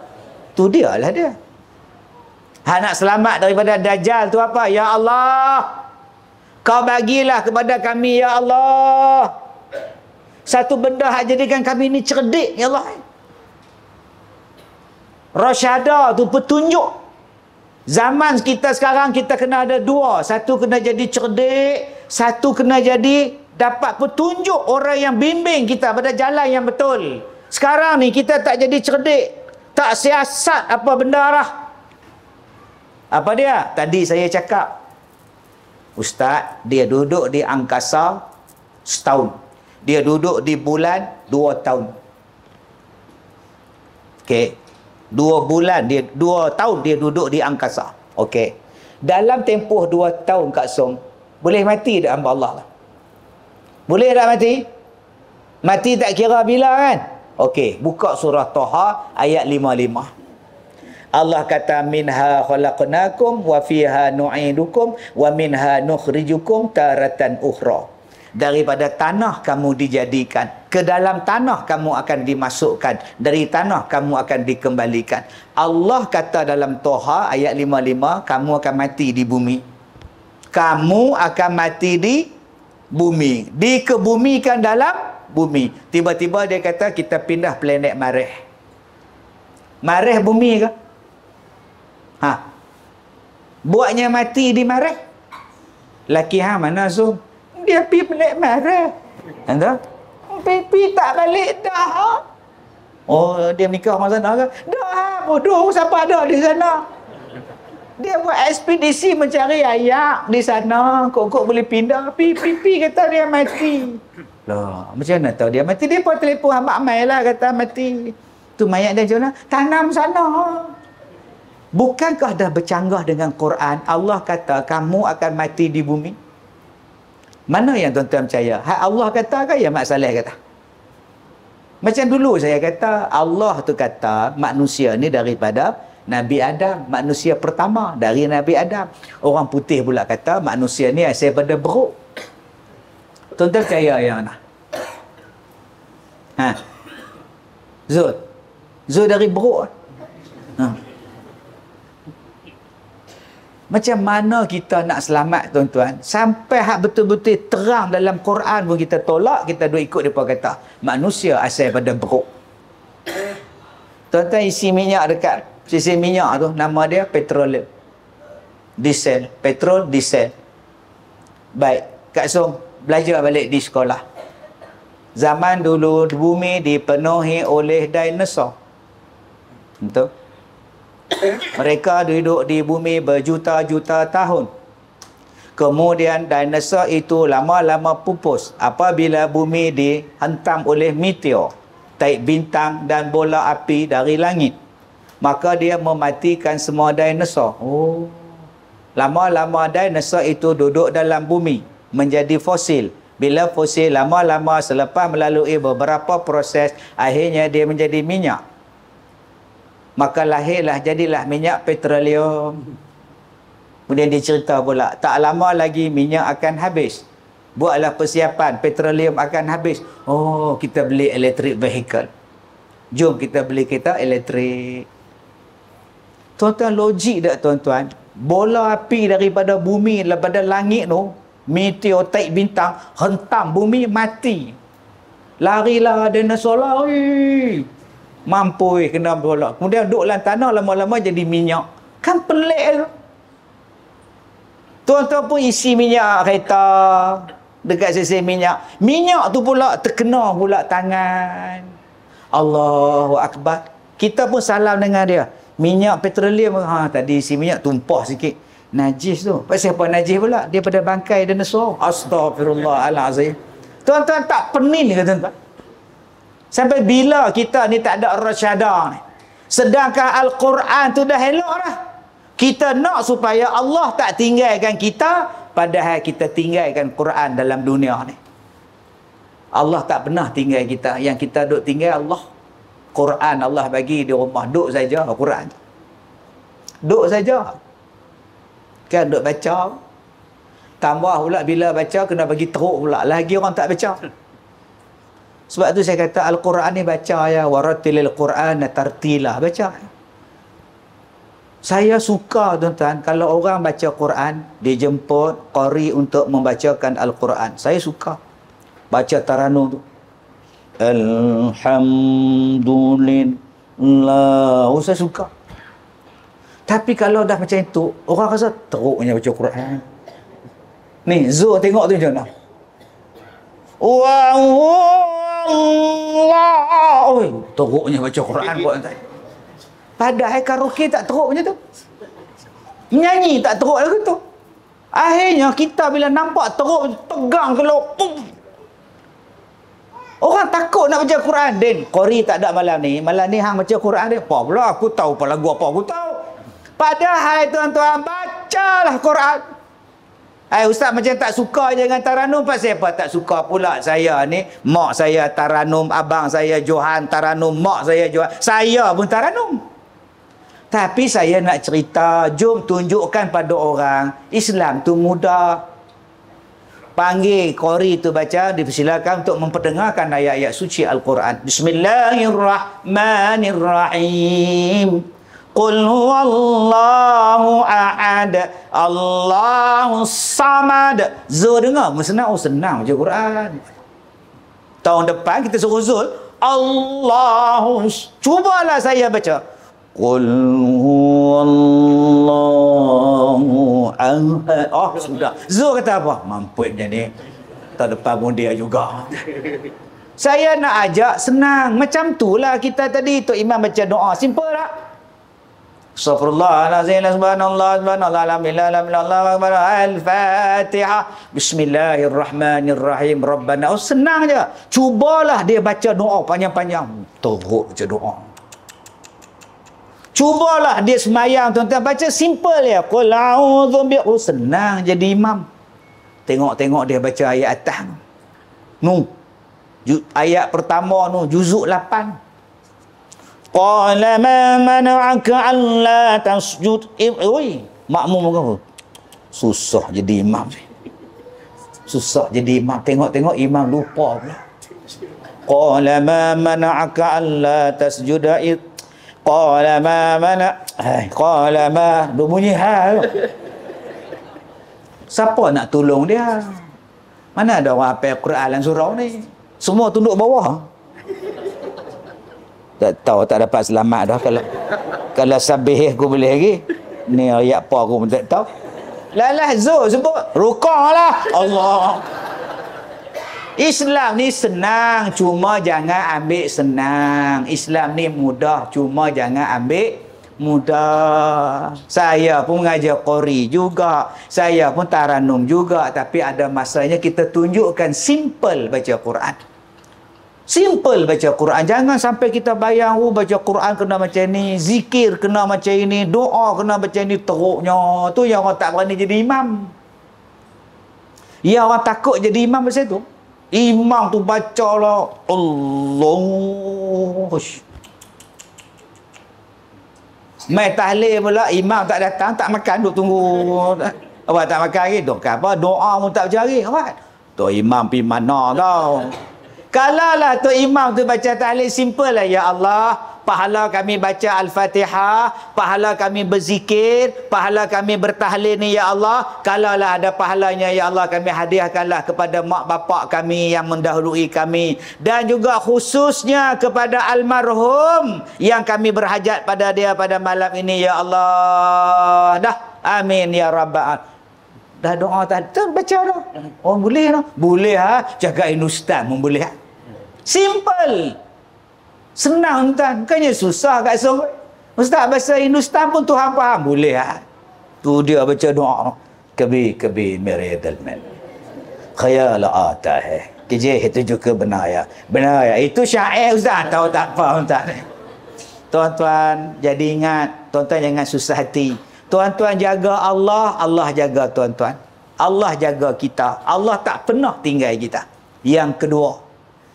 Tu dialah dia. Nak selamat daripada Dajjal tu apa? Ya Allah, Kau bagilah kepada kami, Ya Allah, satu benda yang jadikan kami ni cerdik, Ya Allah. Rasyada tu petunjuk. Zaman kita sekarang kita kena ada dua. Satu kena jadi cerdik, satu kena jadi dapat petunjuk orang yang bimbing kita pada jalan yang betul. Sekarang ni kita tak jadi cerdik, tak siasat apa benda dah. Apa dia? Tadi saya cakap, Ustaz, dia duduk di angkasa setahun. Dia duduk di bulan 2 tahun. Okey. 2 bulan, 2 tahun dia duduk di angkasa. Okey. Dalam tempoh 2 tahun Kak Som, boleh mati tak hamba Allah? Boleh tak mati? Mati tak kira bila kan? Okey, buka surah Taha ayat 55. Allah kata, minha khalaqnakum wa fiha nu'idukum wa minha nukhrijukum taratan ukhra. Daripada tanah kamu dijadikan, ke dalam tanah kamu akan dimasukkan, dari tanah kamu akan dikembalikan. Allah kata dalam Taha ayat 55, kamu akan mati di bumi. Kamu akan mati di bumi, dikebumikan dalam bumi. Tiba-tiba dia kata kita pindah planet Marikh. Marikh bumi ke? Buatnya mati di Marikh. Laki mana Zul? Dia pergi planet Marikh. Entah? Pergi tak balik dah. Oh, dia menikah orang sana ke? Dah, bodoh, siapa ada di sana? Dia buat ekspedisi mencari ayak di sana. Kok boleh pindah. Pi kata dia mati. Lah, macam mana tahu dia mati? Dia pun telefon Abang Mai lah kata mati. Tu mayat dia macam mana? Tanam sana. Bukankah dah bercanggah dengan Quran? Allah kata kamu akan mati di bumi. Mana yang tuan-tuan percaya? Allah kata ke ya Mak Saleh kata? Macam dulu saya kata, Allah tu kata manusia ni daripada Nabi Adam, manusia pertama dari Nabi Adam. Orang putih pula kata manusia ni asal pada beruk. Tuan-tuan percaya yang mana? Zul dari beruk. Macam mana kita nak selamat tuan-tuan? Sampai hak betul-betul terang dalam Quran pun kita tolak, kita duk ikut depa kata manusia asal pada beruk. Tuan-tuan isi minyak dekat sisi minyak tu, nama dia petroleum. Diesel, petrol, diesel. Baik, Kak Som belajar balik di sekolah. Zaman dulu bumi dipenuhi oleh dinosaur. Betul? Mereka duduk di bumi berjuta-juta tahun. Kemudian dinosaur itu lama-lama pupus apabila bumi dihentam oleh meteor, taik bintang dan bola api dari langit. Maka dia mematikan semua dinosaur. Oh. Lama-lama dinosaur itu duduk dalam bumi menjadi fosil. Bila fosil lama-lama selepas melalui beberapa proses, akhirnya dia menjadi minyak. Maka lahirlah, jadilah minyak petroleum. Kemudian dia cerita pula, tak lama lagi minyak akan habis. Buatlah persiapan, petroleum akan habis. Oh, kita beli electric vehicle. Jom kita beli kereta elektrik. Tuan-tuan, logik tak tuan-tuan? Bola api daripada bumi, daripada langit tu, meteor taik bintang, hentam bumi, mati. Larilah dinosaur lari. Mampu kena bola. Kemudian duduk dalam tanah, lama-lama jadi minyak. Kan pelik tu. Tuan-tuan pun isi minyak kereta dekat sisi minyak. Minyak tu pula terkena pula tangan. Allahu Akbar. Kita pun salam dengan dia. Minyak petroleum, tadi isi minyak tumpah sikit. Najis tu. Pasal apa najis pula? Dia pada bangkai dinosaur. Astaghfirullahalazim. Tuan-tuan tak pening ke tuan-tuan? Sampai bila kita ni tak ada rasyadah ni? Sedangkan Al-Quran tu dah elok dah. Kita nak supaya Allah tak tinggalkan kita, padahal kita tinggalkan Quran dalam dunia ni. Allah tak pernah tinggal kita. Yang kita duk tinggal Allah. Quran Allah bagi di rumah. Duk saja Quran. Duk saja. Kan duk baca. Tambah pula bila baca kena bagi teruk pula. Lagi orang tak baca. Sebab tu saya kata Al-Quran ni baca ya. Warattilil Quran tartila. Baca. Saya suka tuan-tuan kalau orang baca Quran, dia jemput qari untuk membacakan Al-Quran. Saya suka. Baca taranum tu. Alhamdulillah. Oh, saya suka. Tapi kalau dah macam itu, orang rasa teruknya baca Quran. Ni, Zul tengok tu macam mana. Wallah. Oi, teruknya baca Quran buat tuan. Padahal karaoke tak teruk macam tu. Nyanyi tak teruk lagu tu. Akhirnya kita bila nampak teruk, pegang kalau orang takut nak baca Quran. Din, qari tak ada malam ni. Malam ni hang baca Quran dia. Apa pula aku tahu apa lagu apa aku tahu. Padahal tuan-tuan bacalah Quran. Ustaz macam tak suka je dengan taranum. Pasal apa tak suka pula saya ni? Mak saya taranum, abang saya Johan taranum, mak saya Johan. Saya pun taranum. Tapi saya nak cerita, jom tunjukkan pada orang, Islam tu mudah. Panggil qari tu baca, dipersilakan untuk memperdengarkan ayat-ayat suci Al-Quran. Bismillahirrahmanirrahim. Qul huwallahu ahad, Allahus samad. Zul dengar, senang. Oh, senang baca Quran. Tahun depan kita suruh Zul, Allahus. Cubalah saya baca. Qul huwallahu ahad. Oh, sudah. Zul kata apa? Mampu macam ni. Tahun depan pun dia juga. Saya nak ajak senang. Macam tu lah kita tadi. Tok Imam baca doa. Simple tak? Astaghfirullahaladzim, subhanallah, alhamdulillah, Al-Fatihah. Bismillahirrahmanirrahim. Rabbana. Oh, senang je. Cubalah dia baca doa panjang-panjang. Teruk baca doa. Cubalah dia semayang, tuan-tuan baca simple ya. Qul a'udzu bi. Oh, senang jadi imam. Tengok-tengok dia baca ayat atas. Ayat pertama juzuk 8. Qala ma mana'aka alla tasjud. Oi, makmum apa? Susah jadi imam. Susah jadi imam. Tengok-tengok imam lupa pula. Qala ma mana'aka alla tasjuda. Qala ma qala ma. Dia bunyi hal. Siapa nak tolong dia? Mana ada orang hafal Quran dalam surau ni? Semua tunduk bawah. Tak tahu, tak dapat selamat dah kalau sabih aku boleh lagi. Ni ayat apa aku pun tak tahu. Lalah Zul sebut rukuk lah. Allah. Islam ni senang, cuma jangan ambil senang. Islam ni mudah, cuma jangan ambil mudah. Saya pun mengajar qari juga, saya pun taranum juga, tapi ada masanya kita tunjukkan simple baca Quran. Simple baca Quran. Jangan sampai kita bayang, baca Quran kena macam ni, zikir kena macam ini, doa kena macam ni, teruknya. Tu yang orang tak berani jadi imam. Yang orang takut jadi imam pasal tu. Imam tu baca lah Allah. Mai tahlil pula, imam tak datang, tak makan, duk tunggu. Awak tak makan lagi, duk apa? Doa pun tak berjari. Awak tu imam pergi mana tau? Kalaulah tu imam tu baca tahlil simple lah, ya Allah, pahala kami baca Al-Fatihah, pahala kami berzikir, pahala kami bertahlil ni ya Allah. Kalaulah ada pahalanya ya Allah, kami hadiahkanlah kepada mak bapak kami yang mendahului kami, dan juga khususnya kepada almarhum yang kami berhajat pada dia pada malam ini ya Allah. Dah, amin ya rabbal. Dah doa tadi baca dah. Oh, boleh dah. Boleh jaga ustaz pun boleh. Simple. Senang tuan. Bukannya susah kat sorang. Ustaz bahasa Hindustan pun Tuhan faham. Boleh Tu dia baca doa. Kabi meredal man. Khayal atah. Kijih itu juga benar ya. Benar ya. Itu syair ustaz. Tahu tak faham tak? Tuan-tuan jadi ingat. Tuan-tuan jangan susah hati. Tuan-tuan jaga Allah, Allah jaga tuan-tuan. Allah jaga kita. Allah tak pernah tinggal kita. Yang kedua,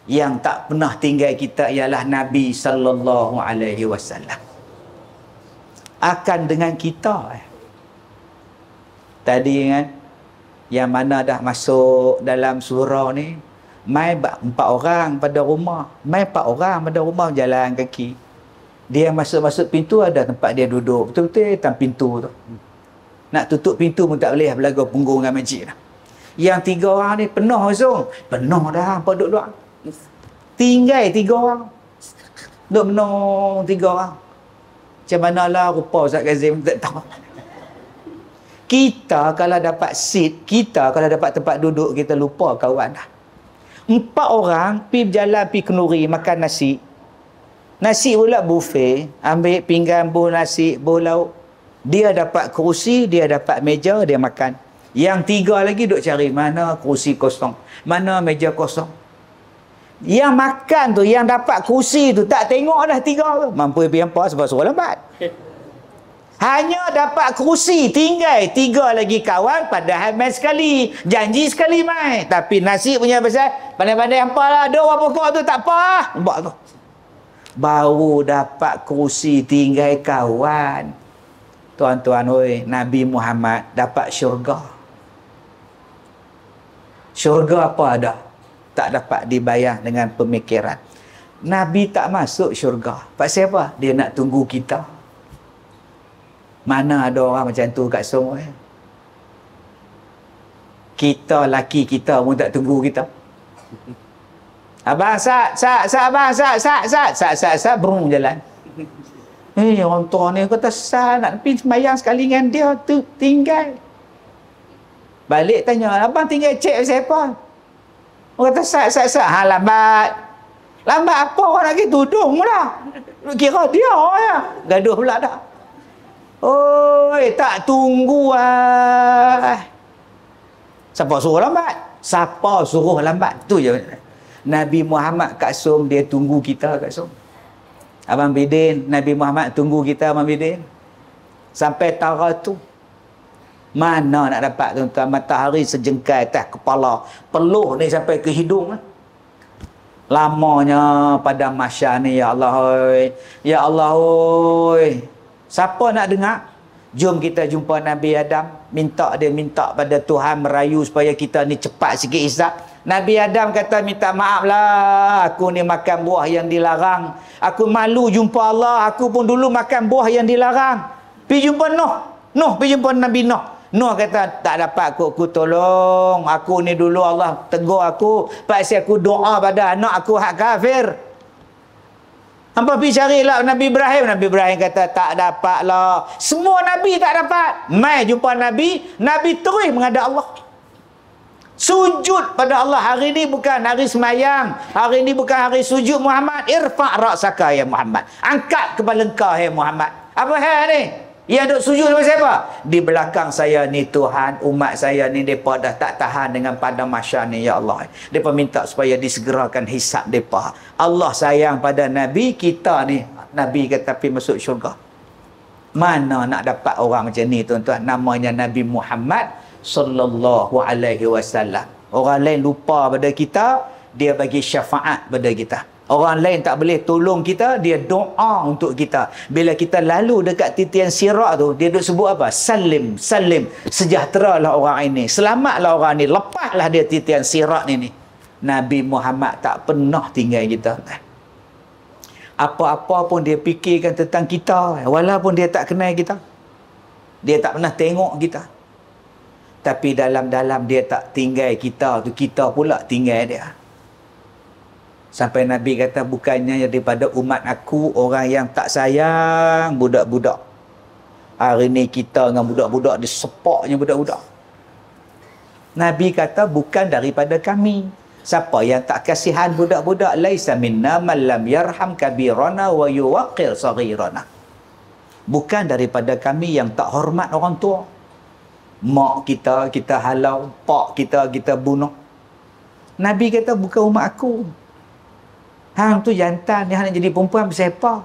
yang tak pernah tinggal kita ialah Nabi sallallahu alaihi wasallam. Akan dengan kita. Tadi kan Yang mana dah masuk dalam surau ni, mai 4 orang pada rumah. Mai 4 orang pada rumah jalan kaki. Dia masuk-masuk pintu ada tempat dia duduk. Betul-betul dalam pintu tu. Nak tutup pintu pun tak boleh, belaga punggung dengan masjid dah. Yang 3 orang ni penuh Zong. Penuh dah hampa duduk. Tinggal 3 orang. Duduk penuh 3 orang. Macam manalah rupa Ustaz Kazim tak tahu. Kita kalau dapat seat, kita kalau dapat tempat duduk, kita lupa kawan dah. 4 orang pergi berjalan pergi kenduri makan nasi. Nasi pula buffet, ambil pinggan buah nasi, buah lauk. Dia dapat kerusi, dia dapat meja, dia makan. Yang 3 lagi duk cari mana kerusi kosong, mana meja kosong. Yang makan tu, yang dapat kerusi tu tak tengok dah 3 tu. Mampu pergi hampa sebab suruh lambat. Hanya dapat kerusi, tinggal 3 lagi kawan, padahal main sekali. Janji sekali main. Tapi nasib punya pasal, pandai-pandai hampa lah. Ada orang pokok tu, tak apa. Nampak tu. Baru dapat kerusi, tinggal kawan. Tuan-tuan, oi, Nabi Muhammad dapat syurga. Syurga apa ada? Tak dapat dibayar dengan pemikiran. Nabi tak masuk syurga. Pasal apa? Dia nak tunggu kita. Mana ada orang macam tu kat semua. Kita, laki kita pun tak tunggu kita. Abang, sat, berung jalan. Orang tua ni kata, sat, nak pergi sembahyang sekali dengan dia, tu tinggal. Balik tanya, abang tinggal cek siapa? Orang kata, sat. Ha, lambat. Lambat apa orang nak pergi tudung lah. Kira dia ya. Gaduh pula dah. Oi, tak tunggu ah. Siapa suruh lambat? Siapa suruh lambat? Tu je. Nabi Muhammad kat Som, dia tunggu kita kat Som. Abang Bidin, Nabi Muhammad tunggu kita, Abang Bidin. Sampai tara tu. Mana nak dapat tuan-tuan, matahari sejengkai atas kepala. Peluh ni sampai ke hidung. Lamanya pada masyar ni, ya Allah oi. Ya Allah oi. Siapa nak dengar? Jom kita jumpa Nabi Adam. Minta pada Tuhan merayu supaya kita ni cepat sikit hisap. Nabi Adam kata, minta maaf lah. Aku ni makan buah yang dilarang. Aku malu jumpa Allah. Aku pun dulu makan buah yang dilarang. Pergi jumpa Nuh. Pergi jumpa Nabi Nuh. Nuh kata, tak dapat aku tolong. Aku ni dulu Allah tegur aku. Pasal aku doa pada anak aku hak kafir. Hampa pergi carilah Nabi Ibrahim. Nabi Ibrahim kata, tak dapat lah. Semua Nabi tak dapat. Mai jumpa Nabi. Nabi terus menghadap Allah. Sujud pada Allah. Hari ni bukan hari semayang. Hari ni bukan hari sujud Muhammad. Irfa' ra'saka ya Muhammad. Angkat kepala engkau ya Muhammad. Apa hal ni? Yang duk sujud sama siapa? Di belakang saya ni Tuhan, umat saya ni mereka dah tak tahan dengan pada masyar ni ya Allah. Mereka minta supaya disegerakan hisab mereka. Allah sayang pada Nabi kita ni. Nabi kata pergi masuk syurga. Mana nak dapat orang macam ni tuan-tuan? Namanya Nabi Muhammad sallallahu alaihi wasallam. Orang lain lupa pada kita, dia bagi syafaat pada kita. Orang lain tak boleh tolong kita, dia doa untuk kita. Bila kita lalu dekat titian sirat tu, dia duk sebut apa? Salim, salim. Sejahteralah orang ini. Selamatlah orang ini. Lepaslah dia titian sirat ini. Nabi Muhammad tak pernah tinggal kita. Apa-apa pun dia fikirkan tentang kita. Walaupun dia tak kenal kita. Dia tak pernah tengok kita. Tapi dalam-dalam dia tak tinggal kita tu, kita pula tinggal dia. Sampai Nabi kata, bukannya daripada umat aku orang yang tak sayang budak-budak. Hari ni kita dengan budak-budak disepaknya budak-budak. Nabi kata, bukan daripada kami. Siapa yang tak kasihan budak-budak, laisa minna man lam yarham kabirana wa yuwaqqir saghirana. Bukan daripada kami yang tak hormat orang tua. Mak kita, kita halau. Pak kita, kita bunuh. Nabi kata, bukan umat aku. Hang tu jantan, ni hang nak jadi perempuan siapa?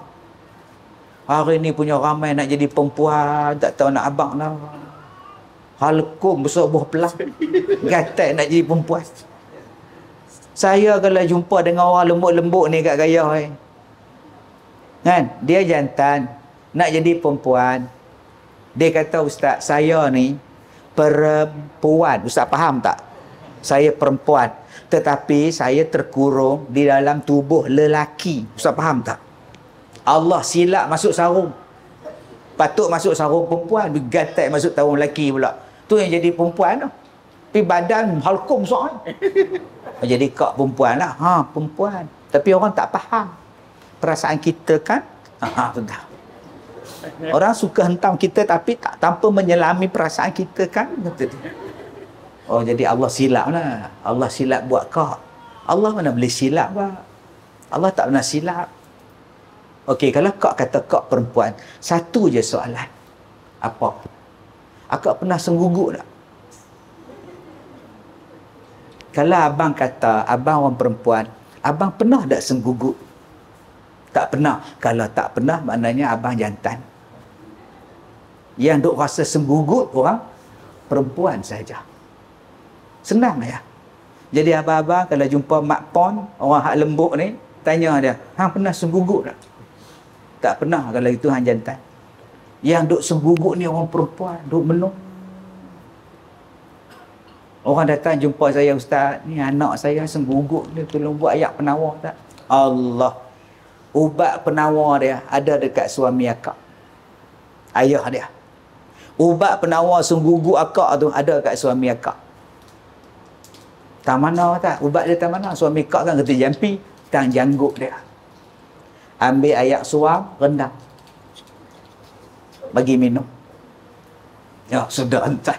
Hari ni punya ramai nak jadi perempuan, tak tahu nak abang lah. Halkum besar buah pelah. Gatal nak jadi perempuan. Saya kalau jumpa dengan orang lembut-lembut ni kat gaya kan, dia jantan nak jadi perempuan. Dia kata, ustaz, saya ni perempuan. Ustaz faham tak? Saya perempuan, tetapi saya terkurung di dalam tubuh lelaki. Ustaz faham tak? Allah silap masuk sarung. Patut masuk sarung perempuan, bergatai masuk sarung lelaki pula. Tu yang jadi perempuan tu. Tapi badan halkum soal. Jadi kak perempuan lah. Perempuan. Tapi orang tak faham. Perasaan kita kan, sudah. Orang suka hentam kita tapi tak tanpa menyelami perasaan kita kan. Oh, jadi Allah silap lah. Allah silap buat kak. Allah mana boleh silap pak? Allah tak pernah silap. Okey, kalau kak kata kak perempuan, satu je soalan. Apa? Akak pernah sengguguk tak? Kalau abang kata abang orang perempuan, abang pernah tak sengguguk? Tak pernah. Kalau tak pernah, maknanya abang jantan. Yang duk rasa sengguguk orang perempuan saja. Senang ya. Jadi abang-abang kalau jumpa mak pon, orang hak lembut ni, tanya dia, hang pernah sengguguk tak? Tak pernah. Kalau itu hang jantan. Yang duk sengguguk ni orang perempuan, duk menung. Orang datang jumpa saya, ustaz, ni anak saya sengguguk ni, tolong buat ayak penawar tak? Allah. Ubat penawar dia ada dekat suami akak. Ayah dia. Ubat penawar sengguguk akak tu ada dekat suami akak. Tak mana tak? Ubat dia tak mana? Suami akak kan kata jampi, tang janggut dia. Ambil ayak suam, rendam. Bagi minum. Ya, sudah entar.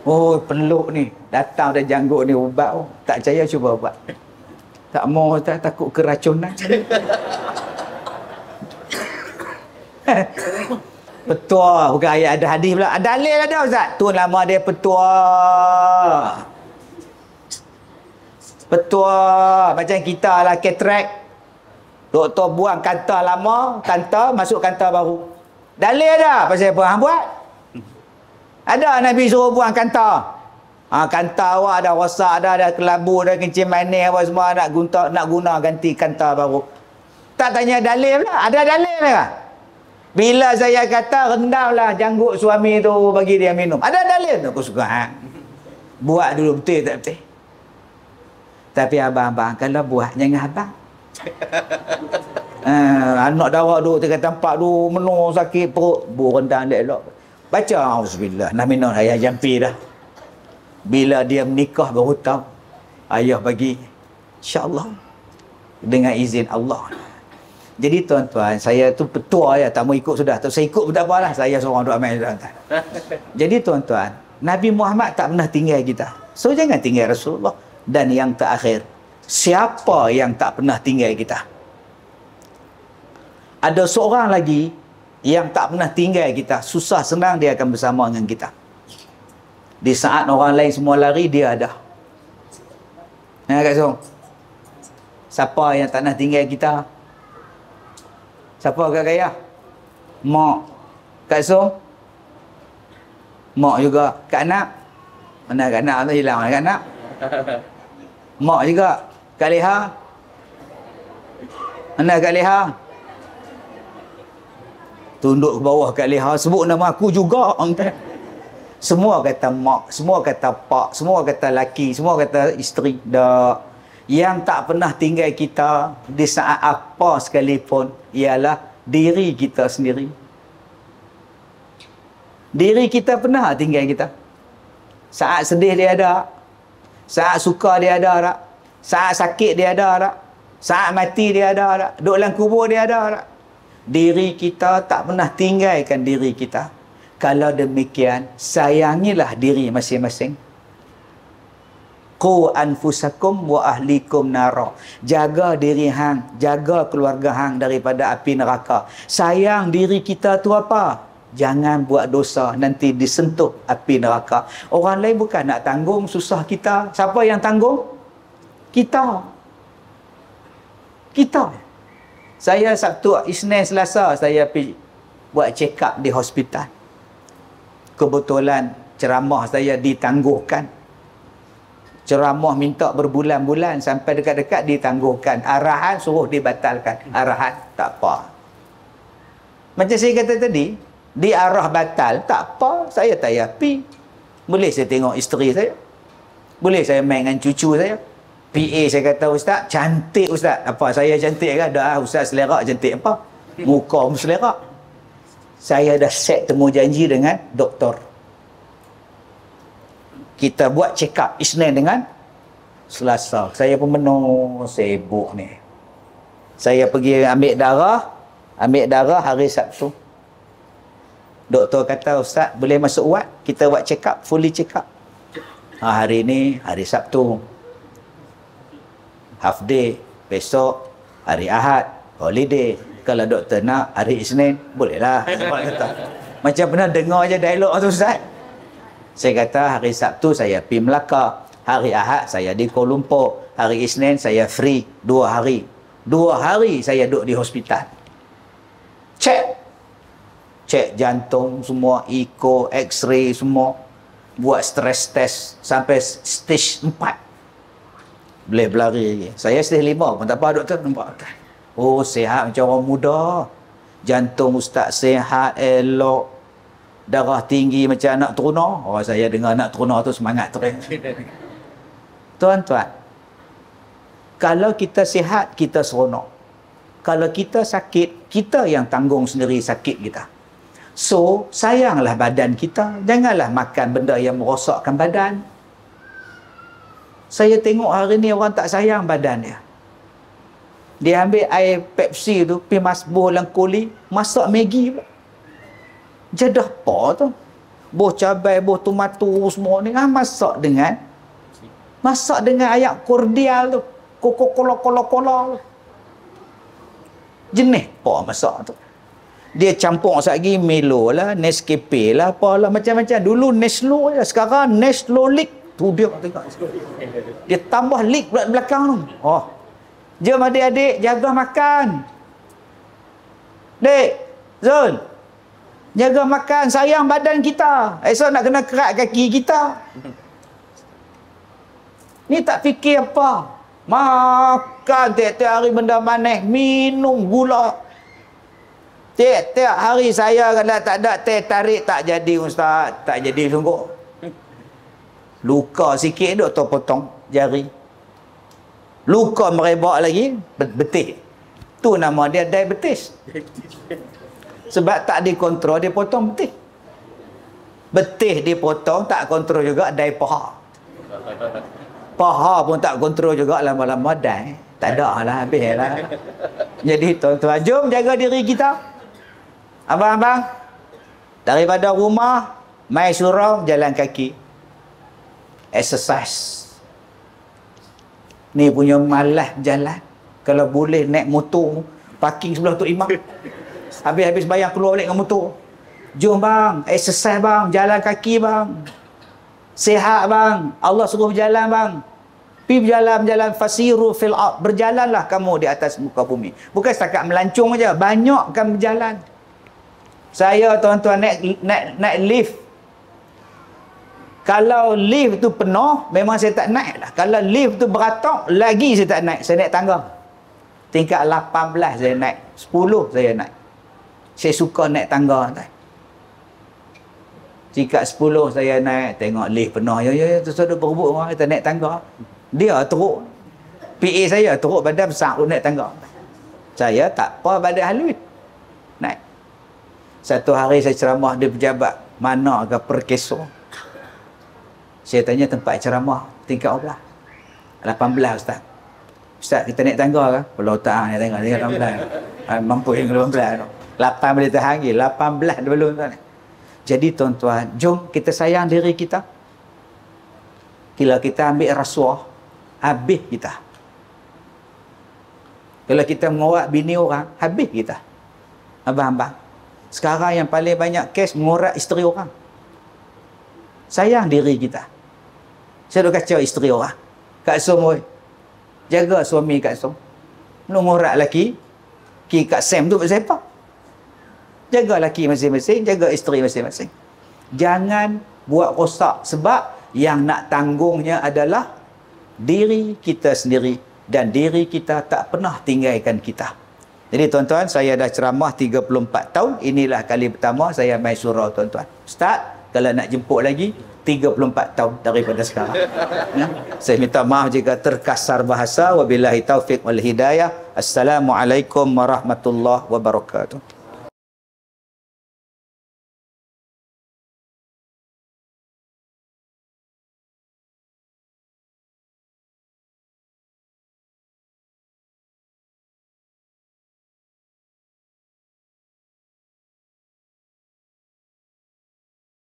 Oh, peluk ni. Datang dah janggut ni ubat. Oh, tak percaya cuba ubat. Tak mau, tak takut keracunan. Petua. Bukan ayat ada hadis pula. Ada dalil ada ustaz. Tu nama dia petua. Petua. Macam kita lah katrak. Doktor buang kanta lama, kanta masuk kanta baru. Dalil dah pasal apa hang buat? Ada Nabi suruh buang kanta. Kanta awak dah rosak dah, dah kelabu, dah kencing manis apa semua, nak guna ganti kanta baru. Tak tanya dalil lah. Ada dalil lah. Bila saya kata rendamlah janggut suami tu bagi dia minum. Ada dalil tu. Aku suka. Buat dulu betul tak betul. Tapi abang-abang kalau buat jangan abang. Anak dawak duk tengah tempat duk menung sakit perut, bu rendang elok. Baca auzubillah, nak minum ayah jampi dah. Bila dia menikah baru tahu ayah bagi, insya-Allah dengan izin Allah. Jadi tuan-tuan, saya tu petua ya, tak mau ikut sudah. Tak saya ikut pun tak apalah, saya seorang duk amal tuan-tuan. Jadi tuan-tuan, Nabi Muhammad tak pernah tinggal kita. So jangan tinggal Rasulullah. Dan yang terakhir, siapa yang tak pernah tinggal kita? Ada seorang lagi yang tak pernah tinggal kita. Susah senang dia akan bersama dengan kita. Di saat orang lain semua lari, dia ada. Kak Song, siapa yang tak pernah tinggal kita? Siapa Kak Gaya? Mak. Kak Song? Mak juga. Kak Nak? Mana Kak Nak tu hilang? Kak Nak? Mak juga. Kak Leha? Mana Kak Leha? Tunduk ke bawah Kak Leha, sebut nama aku juga. Semua kata mak, semua kata pak, semua kata laki, semua kata isteri. Dak. Yang tak pernah tinggal kita di saat apa sekalipun ialah diri kita sendiri. Diri kita pernah tinggal kita. Saat sedih dia ada, saat suka dia ada tak, saat sakit dia ada tak, saat mati dia ada tak, duduk dalam kubur dia ada tak. Diri kita tak pernah tinggalkan diri kita. Kalau demikian, sayangilah diri masing-masing. Qu anfusakum wa ahlikum nara. Jaga diri hang, jaga keluarga hang daripada api neraka. Sayang diri kita tu apa? Jangan buat dosa, nanti disentuh api neraka. Orang lain bukan nak tanggung susah kita. Siapa yang tanggung? Kita. Kita. Saya Sabtu, Isnin, Selasa saya pergi buat check up di hospital. Kebetulan ceramah saya ditangguhkan. Ceramah minta berbulan-bulan sampai dekat-dekat ditangguhkan. Arahan suruh dibatalkan. Arahan tak apa. Macam saya kata tadi, di arah batal tak apa, saya tak payah pi. Boleh saya tengok isteri saya? Boleh saya main dengan cucu saya? PA saya kata, ustaz, cantik ustaz. Apa, saya cantik kan? Dah, ustaz selera cantik apa? Muka pun selera. Saya dah set temu janji dengan doktor. Kita buat check up Isnin dengan Selasa. Saya pun penuh sibuk ni. Saya pergi ambil darah hari Sabtu. Doktor kata, ustaz boleh masuk ward, kita buat check up, fully check up. Hari ni hari Sabtu, half day. Besok hari Ahad, holiday. Kalau doktor nak hari Isnin, bolehlah. Macam pernah dengar je dialog tu, ustaz. Saya kata hari Sabtu saya pergi Melaka, hari Ahad saya di Kuala Lumpur, hari Isnin saya free 2 hari. 2 hari saya duduk di hospital. Cek jantung semua, echo, x-ray semua. Buat stress test sampai stage 4. Boleh berlari lagi. Saya stage 5 pun tak apa, doktor nampak. Oh, sihat macam orang muda. Jantung ustaz sihat, elok. Darah tinggi macam anak teruna. Oh, saya dengar anak teruna tu semangat tu. Tuan-tuan, kalau kita sihat, kita seronok. Kalau kita sakit, kita yang tanggung sendiri sakit kita. So, sayanglah badan kita. Janganlah makan benda yang merosakkan badan. Saya tengok hari ni orang tak sayang badan dia. Dia ambil air Pepsi tu, pergi masbuh dalam kuli, masak Maggi. Jadah apa tu? Buh cabai, buh tomato semua ni. Masak dengan air kordial tu. Cola. Jenis apa masak tu? Dia campur lagi Milo lah, Nescafe lah, apalah macam-macam. Dulu Neslo je, sekarang Neslo Leak. Tu dia tengok. Dia tambah leak pula belakang tu. Oh. Jom adik-adik jaga makan. Dek, Zul. Jaga makan, sayang badan kita. Esok nak kena kerat kaki kita. Ni tak fikir apa. Makan tiap-tiap hari benda manis, minum gula. Tiap-tiap hari saya kalau tak ada teh tarik tak jadi, ustaz. Tak jadi sungguh. Luka sikit doktor potong jari. Luka merebak lagi, betis. Tu nama dia diabetes. Sebab tak dikontrol, dia potong betis. Betis dipotong, tak kontrol juga, dai paha. Paha pun tak kontrol juga, lama-lama dai. Tak ada lah, habis lah. Jadi tuan-tuan, jom jaga diri kita. Abang-abang, daripada rumah, mai surau, jalan kaki. Exercise. Ni punya malas jalan. Kalau boleh naik motor, parking sebelah Tok Imam. Habis-habis bayar keluar balik dengan motor. Jom bang, exercise bang, jalan kaki bang. Sihat bang, Allah suruh berjalan bang. Pergi berjalan-jalan, fasiru fil ard. Berjalanlah kamu di atas muka bumi. Bukan setakat melancong aja, banyakkan berjalan. Saya tuan-tuan naik lift. Kalau lift tu penuh, memang saya tak naik lah. Kalau lift tu beratok, lagi saya tak naik. Saya naik tangga. Tingkat 18 saya naik. 10 saya naik. Saya suka naik tangga. Tingkat 10 saya naik. Tengok lift penuh. Ya, tu sudah berebut orang. Kita naik tangga. Dia teruk. PA saya teruk badan besar naik tangga. Saya tak apa badan halus. Naik. Satu hari saya ceramah di pejabat. Mana ke Perkeso. Saya tanya tempat ceramah. Tingkat berapa? 18 ustaz. Ustaz kita naik tangga ke? Kalau tak naik tangga. Tingkat 18. Mampu yang 18. 8 boleh tahan lagi. 18 belum tuan. Jadi tuan-tuan, jom kita sayang diri kita. Kalau kita ambil rasuah, habis kita. Kalau kita mengorak bini orang, habis kita. Abang-abang. Sekarang yang paling banyak kes mengorak isteri orang. Sayang diri kita. Saya dah kacau isteri orang. Kak Som, jaga suami Kak Som. Mengorak lelaki, Kak Sam tu siapa? Jaga lelaki masing-masing, jaga isteri masing-masing. Jangan buat rosak sebab yang nak tanggungnya adalah diri kita sendiri dan diri kita tak pernah tinggalkan kita. Jadi tuan-tuan, saya dah ceramah 34 tahun. Inilah kali pertama saya main surau tuan-tuan. Ustaz, kalau nak jemput lagi, 34 tahun daripada sekarang. Ya. Saya minta maaf jika terkasar bahasa. Wabillahi taufiq wal hidayah. Assalamualaikum warahmatullahi wabarakatuh.